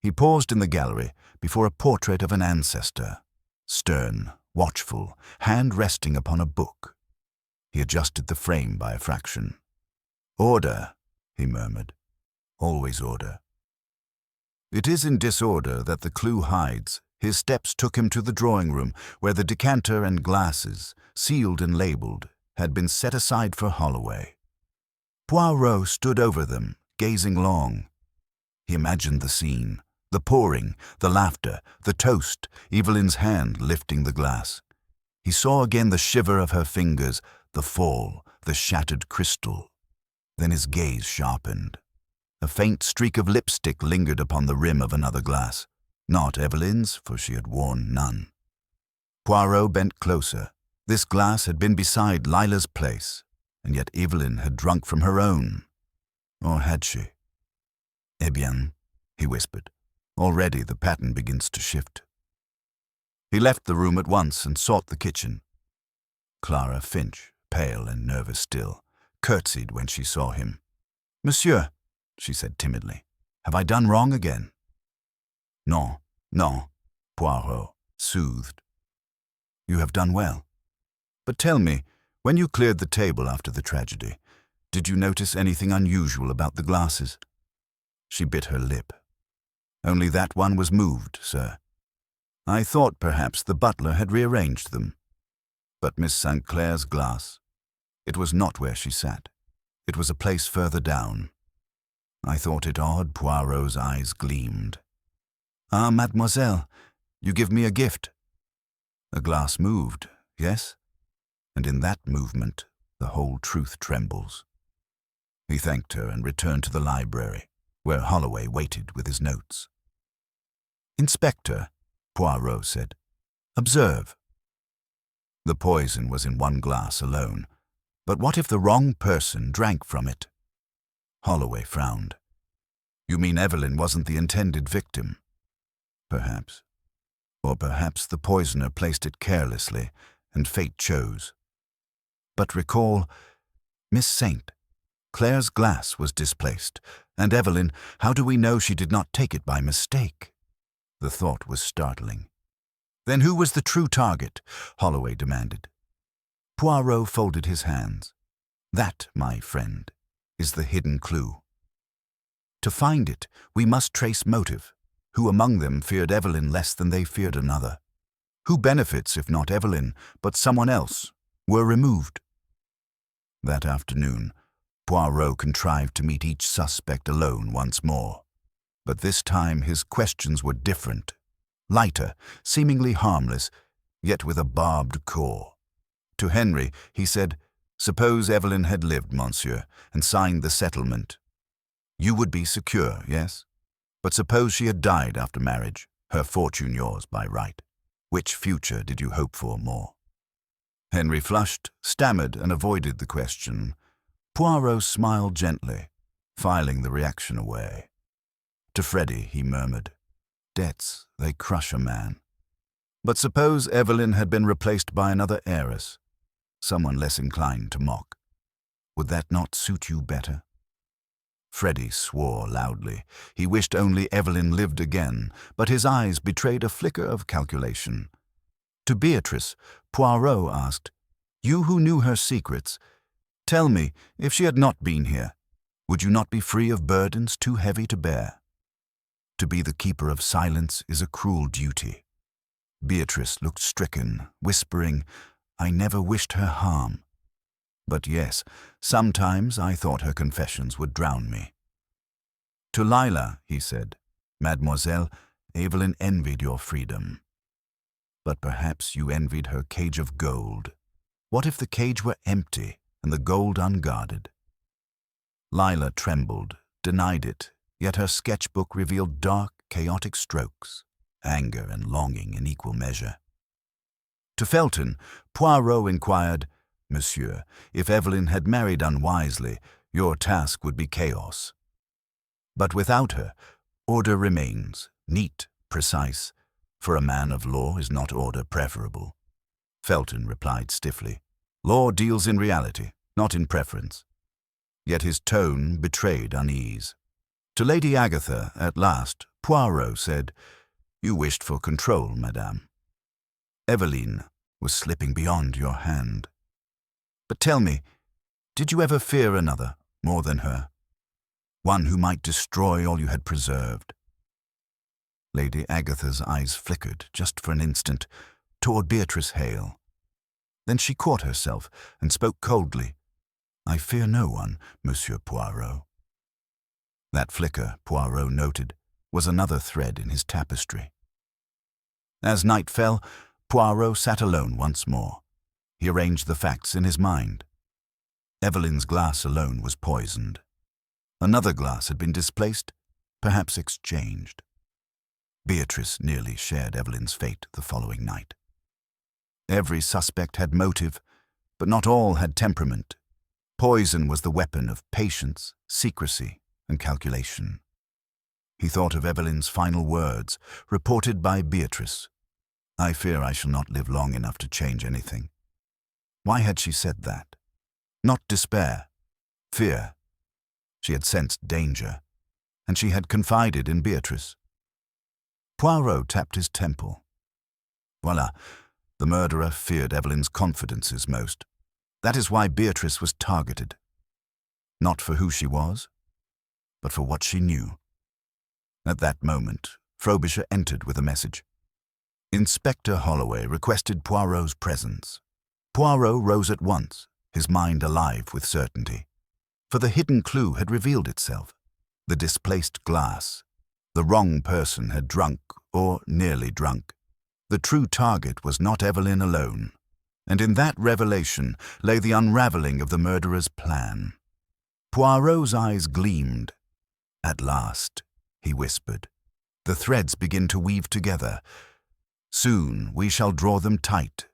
He paused in the gallery before a portrait of an ancestor, stern, watchful, hand resting upon a book. He adjusted the frame by a fraction. "Order," he murmured. "Always order." It is in disorder that the clue hides. His steps took him to the drawing-room, where the decanter and glasses, sealed and labelled, had been set aside for Holloway. Poirot stood over them, gazing long. He imagined the scene, the pouring, the laughter, the toast, Evelyn's hand lifting the glass. He saw again the shiver of her fingers, the fall, the shattered crystal. Then his gaze sharpened. A faint streak of lipstick lingered upon the rim of another glass. Not Evelyn's, for she had worn none. Poirot bent closer. This glass had been beside Lila's place, and yet Evelyn had drunk from her own. Or had she? "Eh bien," he whispered. "Already the pattern begins to shift." He left the room at once and sought the kitchen. Clara Finch, pale and nervous still, curtsied when she saw him. "Monsieur," she said timidly, "have I done wrong again?" "Non, non," Poirot soothed. "You have done well. But tell me, when you cleared the table after the tragedy, did you notice anything unusual about the glasses?" She bit her lip. "Only that one was moved, sir. I thought perhaps the butler had rearranged them. But Miss St. Clair's glass, it was not where she sat. It was a place further down. I thought it odd." Poirot's eyes gleamed. "Ah, mademoiselle, you give me a gift." A glass moved, yes? And in that movement, the whole truth trembles. He thanked her and returned to the library, where Holloway waited with his notes. "Inspector," Poirot said. "Observe." The poison was in one glass alone, but what if the wrong person drank from it? Holloway frowned. "You mean Evelyn wasn't the intended victim?" "Perhaps. Or perhaps the poisoner placed it carelessly, and fate chose. But recall, Miss Saint, Claire's glass was displaced, and Evelyn, how do we know she did not take it by mistake?" The thought was startling. "Then who was the true target?" Holloway demanded. Poirot folded his hands. "That, my friend, is the hidden clue. To find it, we must trace motive. Who among them feared Evelyn less than they feared another? Who benefits, if not Evelyn, but someone else, were removed?" That afternoon, Poirot contrived to meet each suspect alone once more. But this time his questions were different, lighter, seemingly harmless, yet with a barbed core. To Henry, he said, "Suppose Evelyn had lived, monsieur, and signed the settlement. You would be secure, yes? But suppose she had died after marriage, her fortune yours by right. Which future did you hope for more?" Henry flushed, stammered, and avoided the question. Poirot smiled gently, filing the reaction away. To Freddy, he murmured, "Debts, they crush a man. But suppose Evelyn had been replaced by another heiress, someone less inclined to mock. Would that not suit you better?" Freddy swore loudly. He wished only Evelyn lived again, but his eyes betrayed a flicker of calculation. To Beatrice, Poirot asked, "You who knew her secrets, tell me, if she had not been here, would you not be free of burdens too heavy to bear? To be the keeper of silence is a cruel duty." Beatrice looked stricken, whispering, "I never wished her harm. But yes, sometimes I thought her confessions would drown me." To Lila, he said, "Mademoiselle, Evelyn envied your freedom. But perhaps you envied her cage of gold. What if the cage were empty and the gold unguarded?" Lila trembled, denied it, yet her sketchbook revealed dark, chaotic strokes, anger and longing in equal measure. To Felton, Poirot inquired, "Monsieur, if Evelyn had married unwisely, your task would be chaos. But without her, order remains, neat, precise. For a man of law is not order preferable?" Felton replied stiffly, "Law deals in reality, not in preference." Yet his tone betrayed unease. To Lady Agatha, at last, Poirot said, "You wished for control, madame. Evelyn was slipping beyond your hand. But tell me, did you ever fear another more than her? One who might destroy all you had preserved?" Lady Agatha's eyes flickered, just for an instant, toward Beatrice Hale. Then she caught herself and spoke coldly, "I fear no one, Monsieur Poirot." That flicker, Poirot noted, was another thread in his tapestry. As night fell, Poirot sat alone once more. He arranged the facts in his mind. Evelyn's glass alone was poisoned. Another glass had been displaced, perhaps exchanged. Beatrice nearly shared Evelyn's fate the following night. Every suspect had motive, but not all had temperament. Poison was the weapon of patience, secrecy, and calculation. He thought of Evelyn's final words, reported by Beatrice. "I fear I shall not live long enough to change anything." Why had she said that? Not despair, fear. She had sensed danger, and she had confided in Beatrice. Poirot tapped his temple. Voila, the murderer feared Evelyn's confidences most. That is why Beatrice was targeted. Not for who she was, but for what she knew. At that moment, Frobisher entered with a message. Inspector Holloway requested Poirot's presence. Poirot rose at once, his mind alive with certainty. For the hidden clue had revealed itself. The displaced glass. The wrong person had drunk, or nearly drunk. The true target was not Evelyn alone. And in that revelation lay the unraveling of the murderer's plan. Poirot's eyes gleamed. "At last," he whispered. "The threads begin to weave together. Soon we shall draw them tight.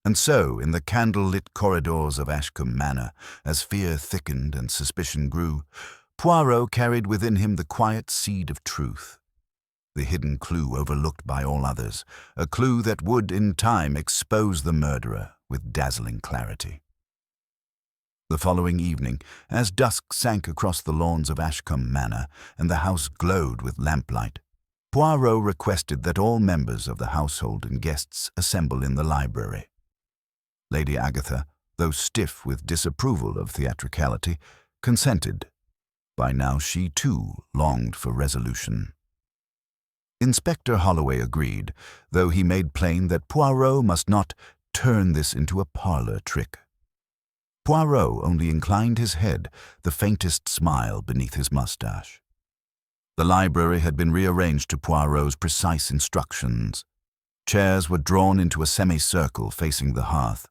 And so, in the candle-lit corridors of Ashcombe Manor, as fear thickened and suspicion grew, Poirot carried within him the quiet seed of truth, the hidden clue overlooked by all others, a clue that would, in time, expose the murderer with dazzling clarity. The following evening, as dusk sank across the lawns of Ashcombe Manor and the house glowed with lamplight, Poirot requested that all members of the household and guests assemble in the library. Lady Agatha, though stiff with disapproval of theatricality, consented. By now she, too, longed for resolution. Inspector Holloway agreed, though he made plain that Poirot must not turn this into a parlour trick. Poirot only inclined his head, the faintest smile beneath his moustache. The library had been rearranged to Poirot's precise instructions. Chairs were drawn into a semicircle facing the hearth.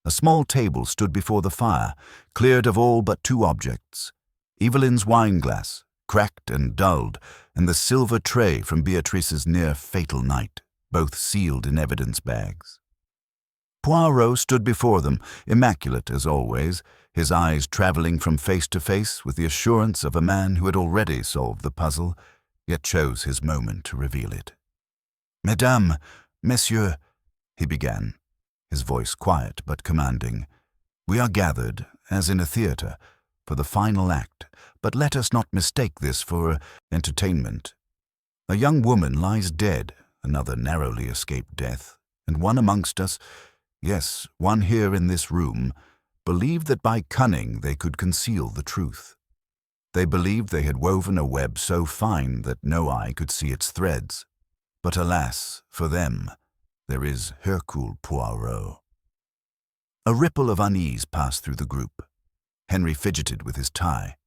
A small table stood before the fire, cleared of all but two objects: Evelyn's wine-glass, cracked and dulled, and the silver tray from Beatrice's near-fatal night, both sealed in evidence bags. Poirot stood before them, immaculate as always, his eyes travelling from face to face with the assurance of a man who had already solved the puzzle, yet chose his moment to reveal it. "Mesdames, Messieurs," he began, his voice quiet but commanding, "we are gathered, as in a theatre, for the final act, but let us not mistake this for entertainment. A young woman lies dead, another narrowly escaped death, and one amongst us, yes, one here in this room, believed that by cunning they could conceal the truth. They believed they had woven a web so fine that no eye could see its threads. But alas, for them, there is Hercule Poirot." A ripple of unease passed through the group. Henry fidgeted with his tie.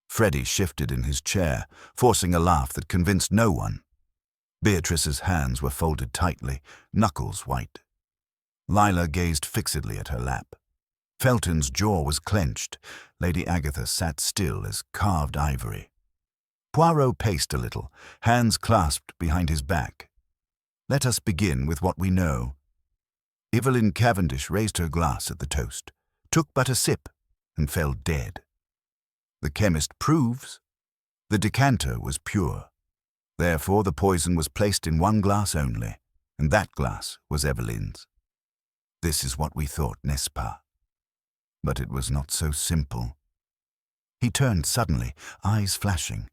Freddie shifted in his chair, forcing a laugh that convinced no one. Beatrice's hands were folded tightly, knuckles white. Lila gazed fixedly at her lap. Felton's jaw was clenched. Lady Agatha sat still as carved ivory. Poirot paced a little, hands clasped behind his back. "Let us begin with what we know. Evelyn Cavendish raised her glass at the toast, took but a sip, and fell dead. The chemist proves the decanter was pure. Therefore the poison was placed in one glass only, and that glass was Evelyn's. This is what we thought, n'est-ce pas? But it was not so simple." He turned suddenly, eyes flashing.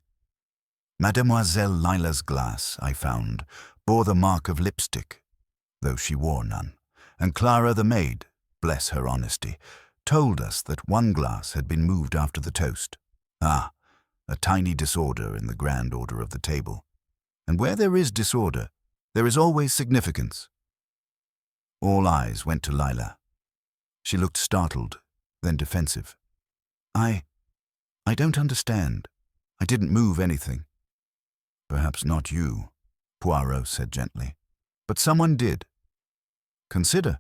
"Mademoiselle Lila's glass, I found, bore the mark of lipstick, though she wore none, and Clara the maid, bless her honesty, told us that one glass had been moved after the toast. Ah, a tiny disorder in the grand order of the table. And where there is disorder, there is always significance." All eyes went to Lila. She looked startled, then defensive. I don't understand. I didn't move anything." "Perhaps not you," Poirot said gently. "But someone did. Consider,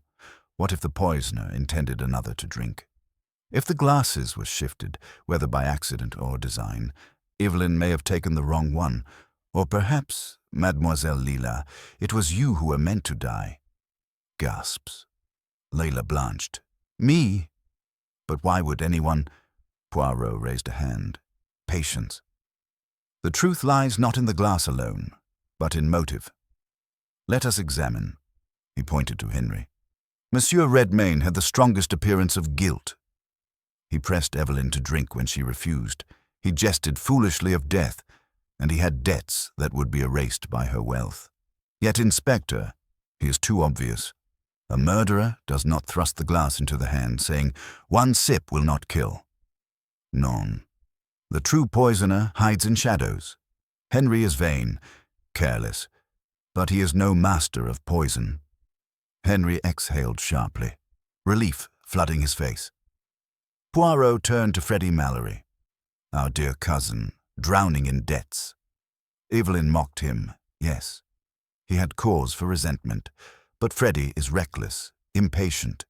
what if the poisoner intended another to drink? If the glasses were shifted, whether by accident or design, Evelyn may have taken the wrong one. Or perhaps, Mademoiselle Lila, it was you who were meant to die." Gasps. Layla blanched. "Me? But why would anyone—" Poirot raised a hand. "Patience. The truth lies not in the glass alone, but in motive. Let us examine." He pointed to Henry. "Monsieur Redmayne had the strongest appearance of guilt. He pressed Evelyn to drink when she refused. He jested foolishly of death, and he had debts that would be erased by her wealth. Yet, Inspector, he is too obvious. A murderer does not thrust the glass into the hand, saying, 'One sip will not kill.' Non. The true poisoner hides in shadows. Henry is vain, careless, but he is no master of poison." Henry exhaled sharply, relief flooding his face. Poirot turned to Freddie Mallory. "Our dear cousin, drowning in debts." Evelyn mocked him, yes. He had cause for resentment, but Freddie is reckless, impatient.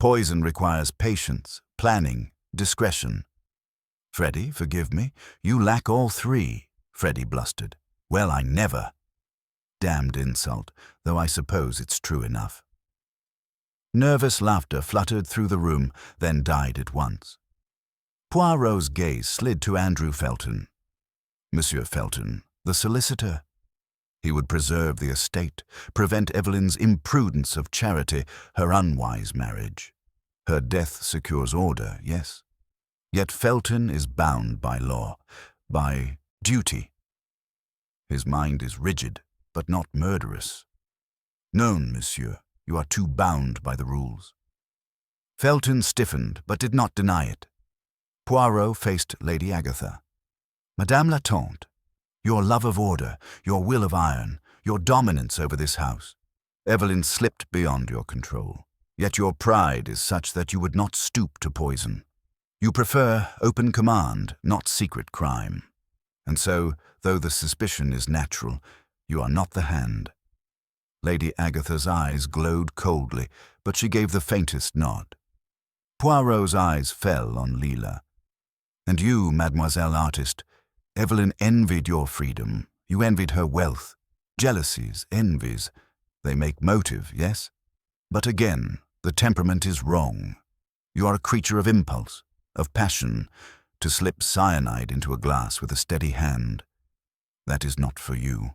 Poison requires patience, planning, discretion. "Freddie, forgive me, you lack all three," Freddie blustered. "Well, I never." damned insult, though I suppose it's true enough." Nervous laughter fluttered through the room, then died at once. Poirot's gaze slid to Andrew Felton. Monsieur Felton, the solicitor. He would preserve the estate, prevent Evelyn's imprudence of charity, her unwise marriage. Her death secures order, yes. Yet Felton is bound by law, by duty. His mind is rigid, but not murderous. "No, monsieur, you are too bound by the rules." Felton stiffened, but did not deny it. Poirot faced Lady Agatha. "Madame la Tante, your love of order, your will of iron, your dominance over this house. Evelyn slipped beyond your control, yet your pride is such that you would not stoop to poison. You prefer open command, not secret crime. And so, though the suspicion is natural, you are not the hand." Lady Agatha's eyes glowed coldly, but she gave the faintest nod. Poirot's eyes fell on Leela. "And you, Mademoiselle Artist, Evelyn envied your freedom. You envied her wealth. Jealousies, envies, they make motive, yes? But again, the temperament is wrong. You are a creature of impulse, of passion, to slip cyanide into a glass with a steady hand. That is not for you."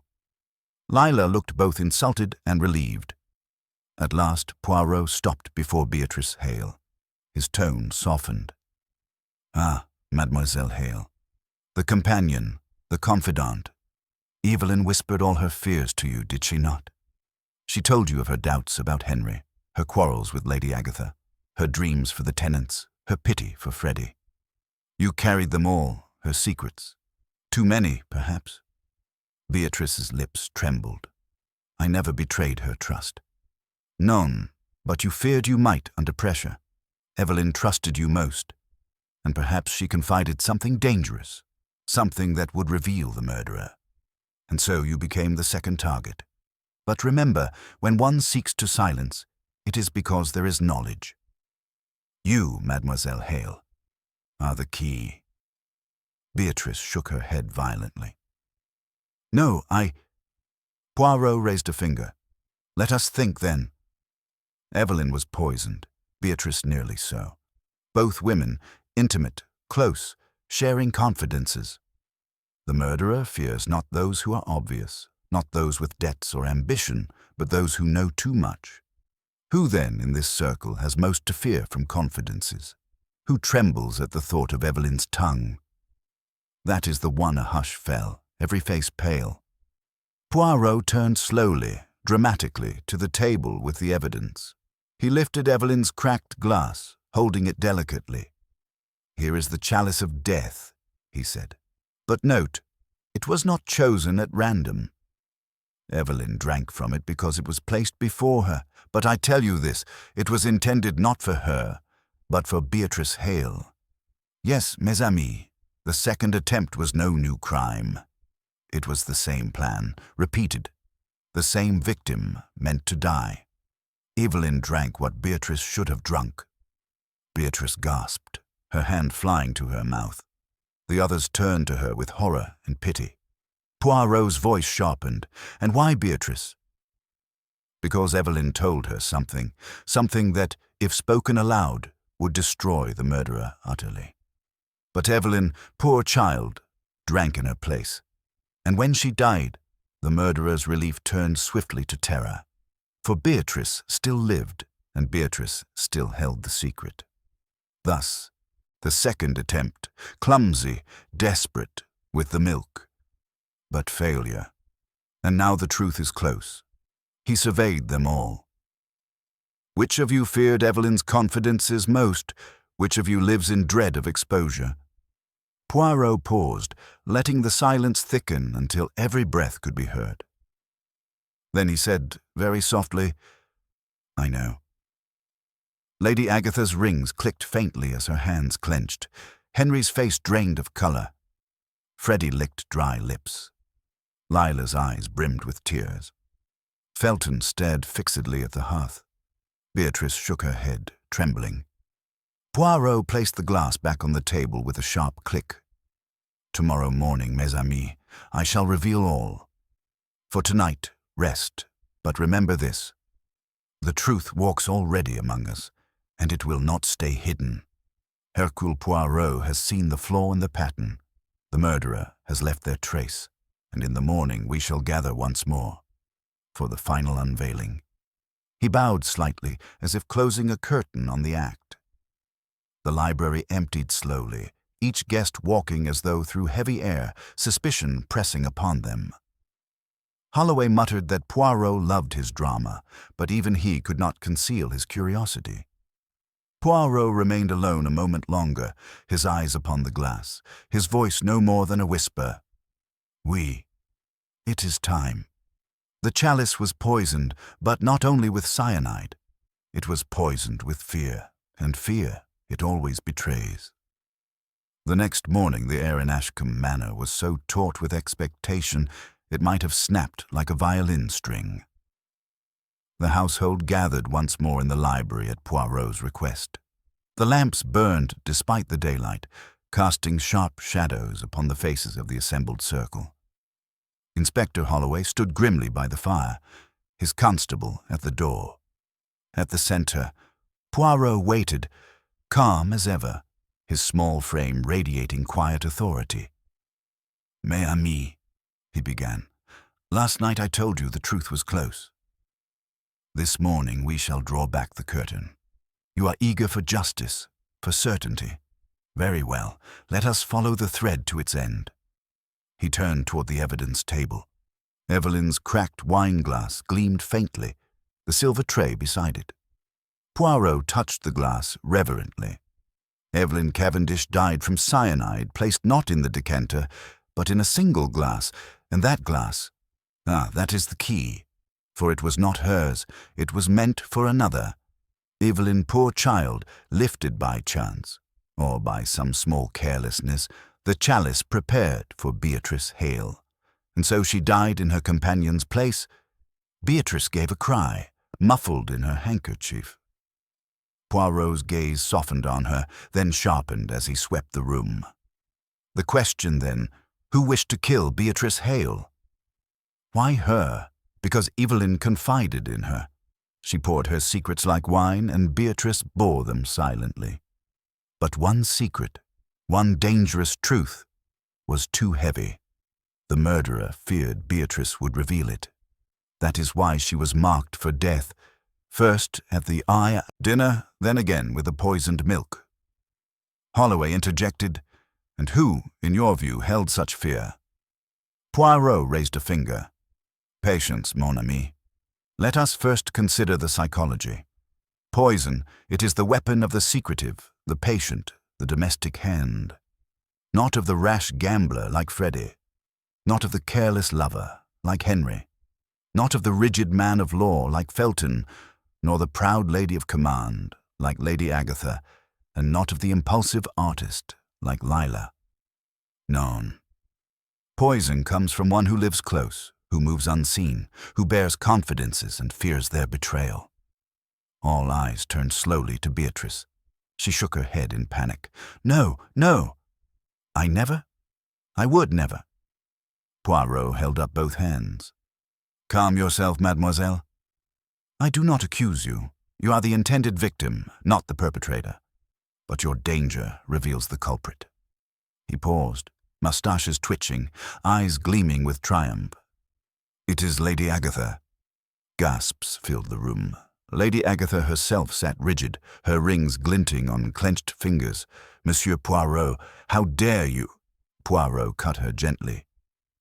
Lila looked both insulted and relieved. At last, Poirot stopped before Beatrice Hale. His tone softened. "Ah, Mademoiselle Hale. The companion, the confidant. Evelyn whispered all her fears to you, did she not? She told you of her doubts about Henry, her quarrels with Lady Agatha, her dreams for the tenants, her pity for Freddie. You carried them all, her secrets. Too many, perhaps." Beatrice's lips trembled. "I never betrayed her trust." "None, but you feared you might under pressure. Evelyn trusted you most, and perhaps she confided something dangerous, something that would reveal the murderer. And so you became the second target. But remember, when one seeks to silence, it is because there is knowledge. You, Mademoiselle Hale, are the key." Beatrice shook her head violently. "No, Poirot raised a finger. "Let us think, then." Evelyn was poisoned, Beatrice nearly so. Both women, intimate, close, sharing confidences. The murderer fears not those who are obvious, not those with debts or ambition, but those who know too much. Who then in this circle has most to fear from confidences? Who trembles at the thought of Evelyn's tongue? That is the one a hush fell, every face pale. Poirot turned slowly, dramatically, to the table with the evidence. He lifted Evelyn's cracked glass, holding it delicately. "Here is the chalice of death," he said. "But note, it was not chosen at random. Evelyn drank from it because it was placed before her, but I tell you this, it was intended not for her, but for Beatrice Hale. Yes, mes amis, the second attempt was no new crime. It was the same plan, repeated, the same victim meant to die. Evelyn drank what Beatrice should have drunk." Beatrice gasped, her hand flying to her mouth. The others turned to her with horror and pity. Poirot's voice sharpened. "And why Beatrice?" "Because Evelyn told her something that, if spoken aloud, would destroy the murderer utterly. But Evelyn, poor child, drank in her place. And when she died, the murderer's relief turned swiftly to terror. For Beatrice still lived, and Beatrice still held the secret. Thus, the second attempt, clumsy, desperate, with the milk. But failure. And now the truth is close. He surveyed them all. Which of you feared Evelyn's confidences most? Which of you lives in dread of exposure?" Poirot paused, letting the silence thicken until every breath could be heard. Then he said, very softly, "I know." Lady Agatha's rings clicked faintly as her hands clenched. Henry's face drained of color. Freddie licked dry lips. Lila's eyes brimmed with tears. Felton stared fixedly at the hearth. Beatrice shook her head, trembling. Poirot placed the glass back on the table with a sharp click. "Tomorrow morning, mes amis, I shall reveal all. For tonight, Rest, but remember this. The truth walks already among us, and it will not stay hidden. Hercule Poirot has seen the flaw in the pattern. The murderer has left their trace, and in the morning we shall gather once more for the final unveiling." He bowed slightly, as if closing a curtain on the act. The library emptied slowly, each guest walking as though through heavy air, suspicion pressing upon them. Holloway muttered that Poirot loved his drama, but even he could not conceal his curiosity. Poirot remained alone a moment longer, his eyes upon the glass, his voice no more than a whisper. It is time." The chalice was poisoned, but not only with cyanide. It was poisoned with fear, and fear it always betrays. The next morning the air in Ashcombe Manor was so taut with expectation it might have snapped like a violin string. The household gathered once more in the library at Poirot's request. The lamps burned despite the daylight, casting sharp shadows upon the faces of the assembled circle. Inspector Holloway stood grimly by the fire, his constable at the door. At the centre, Poirot waited, calm as ever, his small frame radiating quiet authority. "Mes amis," he began, "last night I told you the truth was close. This morning we shall draw back the curtain. You are eager for justice, for certainty. Very well, let us follow the thread to its end." He turned toward the evidence table. Evelyn's cracked wine-glass gleamed faintly, the silver tray beside it. Poirot touched the glass reverently. Evelyn Cavendish died from cyanide placed not in the decanter, but in a single glass, and that glass, that is the key, for it was not hers, it was meant for another. Evelyn, poor child, lifted by chance, or by some small carelessness, the chalice prepared for Beatrice Hale, and so she died in her companion's place. Beatrice gave a cry, muffled in her handkerchief. Poirot's gaze softened on her, then sharpened as he swept the room. The question then, who wished to kill Beatrice Hale? Why her? Because Evelyn confided in her. She poured her secrets like wine, and Beatrice bore them silently. But one secret, one dangerous truth, was too heavy. The murderer feared Beatrice would reveal it. That is why she was marked for death, first at the eye dinner, then again with the poisoned milk. Holloway interjected, "And who, in your view, held such fear?" Poirot raised a finger. "Patience, mon ami. Let us first consider the psychology. Poison, it is the weapon of the secretive, the patient, the domestic hand. Not of the rash gambler like Freddie. Not of the careless lover like Henry. Not of the rigid man of law like Felton, nor the proud lady of command like Lady Agatha, and not of the impulsive artist like Lila. Non. Poison comes from one who lives close, who moves unseen, who bears confidences and fears their betrayal." All eyes turned slowly to Beatrice. She shook her head in panic. "No, no! I would never." Poirot held up both hands. "Calm yourself, mademoiselle. I do not accuse you. You are the intended victim, not the perpetrator. But your danger reveals the culprit." He paused, mustaches twitching, eyes gleaming with triumph. "It is Lady Agatha." Gasps filled the room. Lady Agatha herself sat rigid, her rings glinting on clenched fingers. "Monsieur Poirot, how dare you?" Poirot cut her gently.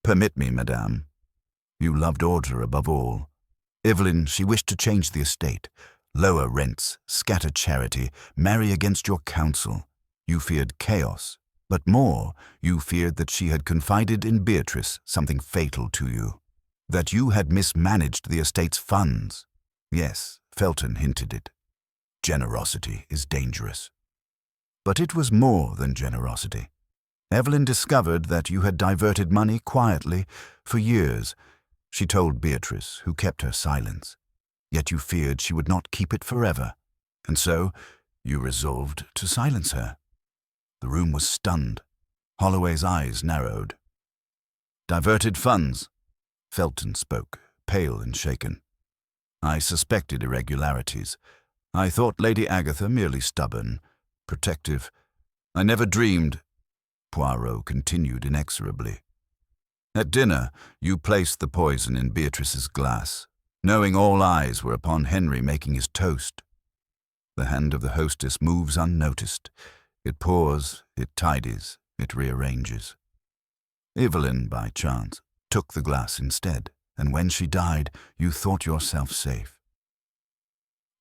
"Permit me, madame. You loved order above all. Evelyn, she wished to change the estate, lower rents, scatter charity, marry against your counsel. You feared chaos, but more, you feared that she had confided in Beatrice something fatal to you, that you had mismanaged the estate's funds. Yes, Felton hinted it. Generosity is dangerous. But it was more than generosity. Evelyn discovered that you had diverted money quietly for years. She told Beatrice, who kept her silence. Yet you feared she would not keep it forever, and so you resolved to silence her. The room was stunned. Holloway's eyes narrowed. "Diverted funds," Felton spoke, pale and shaken. I suspected irregularities. I thought Lady Agatha merely stubborn, protective. I never dreamed, Poirot continued inexorably. At dinner, you placed the poison in Beatrice's glass, knowing all eyes were upon Henry making his toast. The hand of the hostess moves unnoticed. It pours, it tidies, it rearranges. Evelyn, by chance, took the glass instead, and when she died, you thought yourself safe.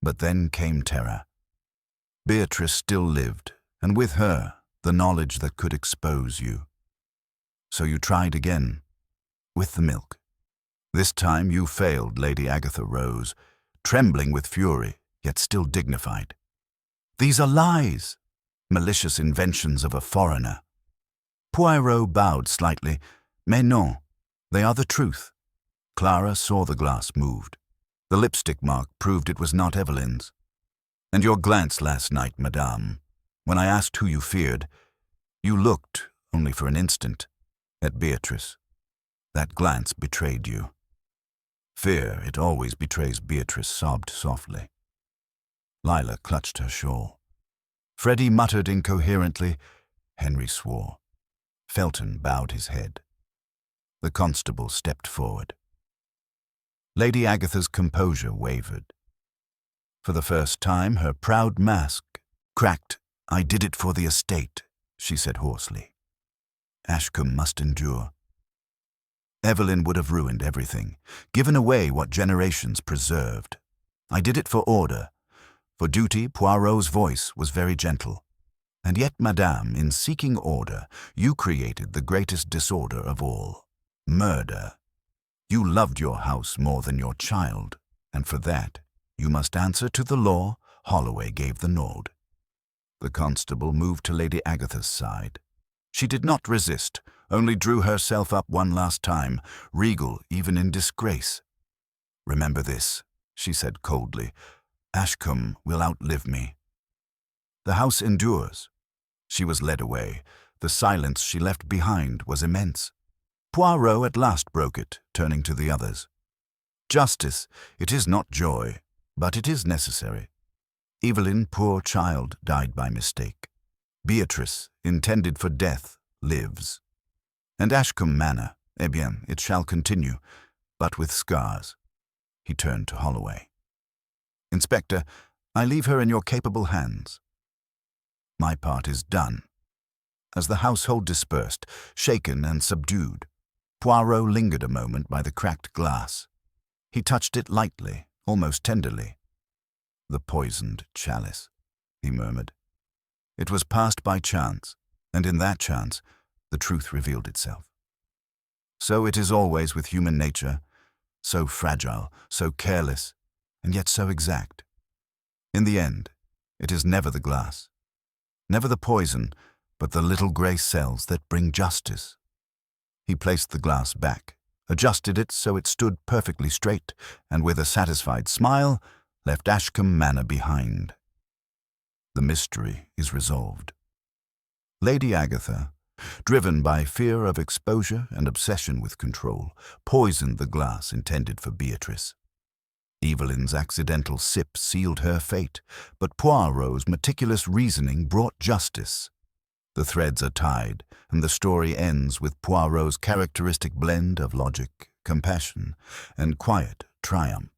But then came terror. Beatrice still lived, and with her, the knowledge that could expose you. So you tried again, with the milk. This time you failed. Lady Agatha rose, trembling with fury, yet still dignified. These are lies, malicious inventions of a foreigner. Poirot bowed slightly. Mais non, they are the truth. Clara saw the glass moved. The lipstick mark proved it was not Evelyn's. And your glance last night, madame, when I asked who you feared, you looked, only for an instant, at Beatrice. That glance betrayed you. Fear, it always betrays. Beatrice sobbed softly. Lila clutched her shawl. Freddie muttered incoherently. Henry swore. Felton bowed his head. The constable stepped forward. Lady Agatha's composure wavered. For the first time, her proud mask cracked. I did it for the estate, she said hoarsely. Ashcombe must endure. Evelyn would have ruined everything, given away what generations preserved. I did it for order. For duty, Poirot's voice was very gentle. And yet, madame, in seeking order, you created the greatest disorder of all. Murder. You loved your house more than your child, and for that, you must answer to the law. Holloway gave the nod. The constable moved to Lady Agatha's side. She did not resist, only drew herself up one last time, regal even in disgrace. Remember this, she said coldly. Ashcombe will outlive me. The house endures. She was led away. The silence she left behind was immense. Poirot at last broke it, turning to the others. Justice, it is not joy, but it is necessary. Evelyn, poor child, died by mistake. Beatrice, intended for death, lives. And Ashcombe Manor, eh bien, it shall continue, but with scars. He turned to Holloway. Inspector, I leave her in your capable hands. My part is done. As the household dispersed, shaken and subdued, Poirot lingered a moment by the cracked glass. He touched it lightly, almost tenderly. The poisoned chalice, he murmured. It was passed by chance, and in that chance, the truth revealed itself. So it is always with human nature, so fragile, so careless, and yet so exact. In the end, it is never the glass, never the poison, but the little grey cells that bring justice. He placed the glass back, adjusted it so it stood perfectly straight, and with a satisfied smile, left Ashcombe Manor behind. The mystery is resolved. Lady Agatha, driven by fear of exposure and obsession with control, poisoned the glass intended for Beatrice. Evelyn's accidental sip sealed her fate, but Poirot's meticulous reasoning brought justice. The threads are tied, and the story ends with Poirot's characteristic blend of logic, compassion, and quiet triumph.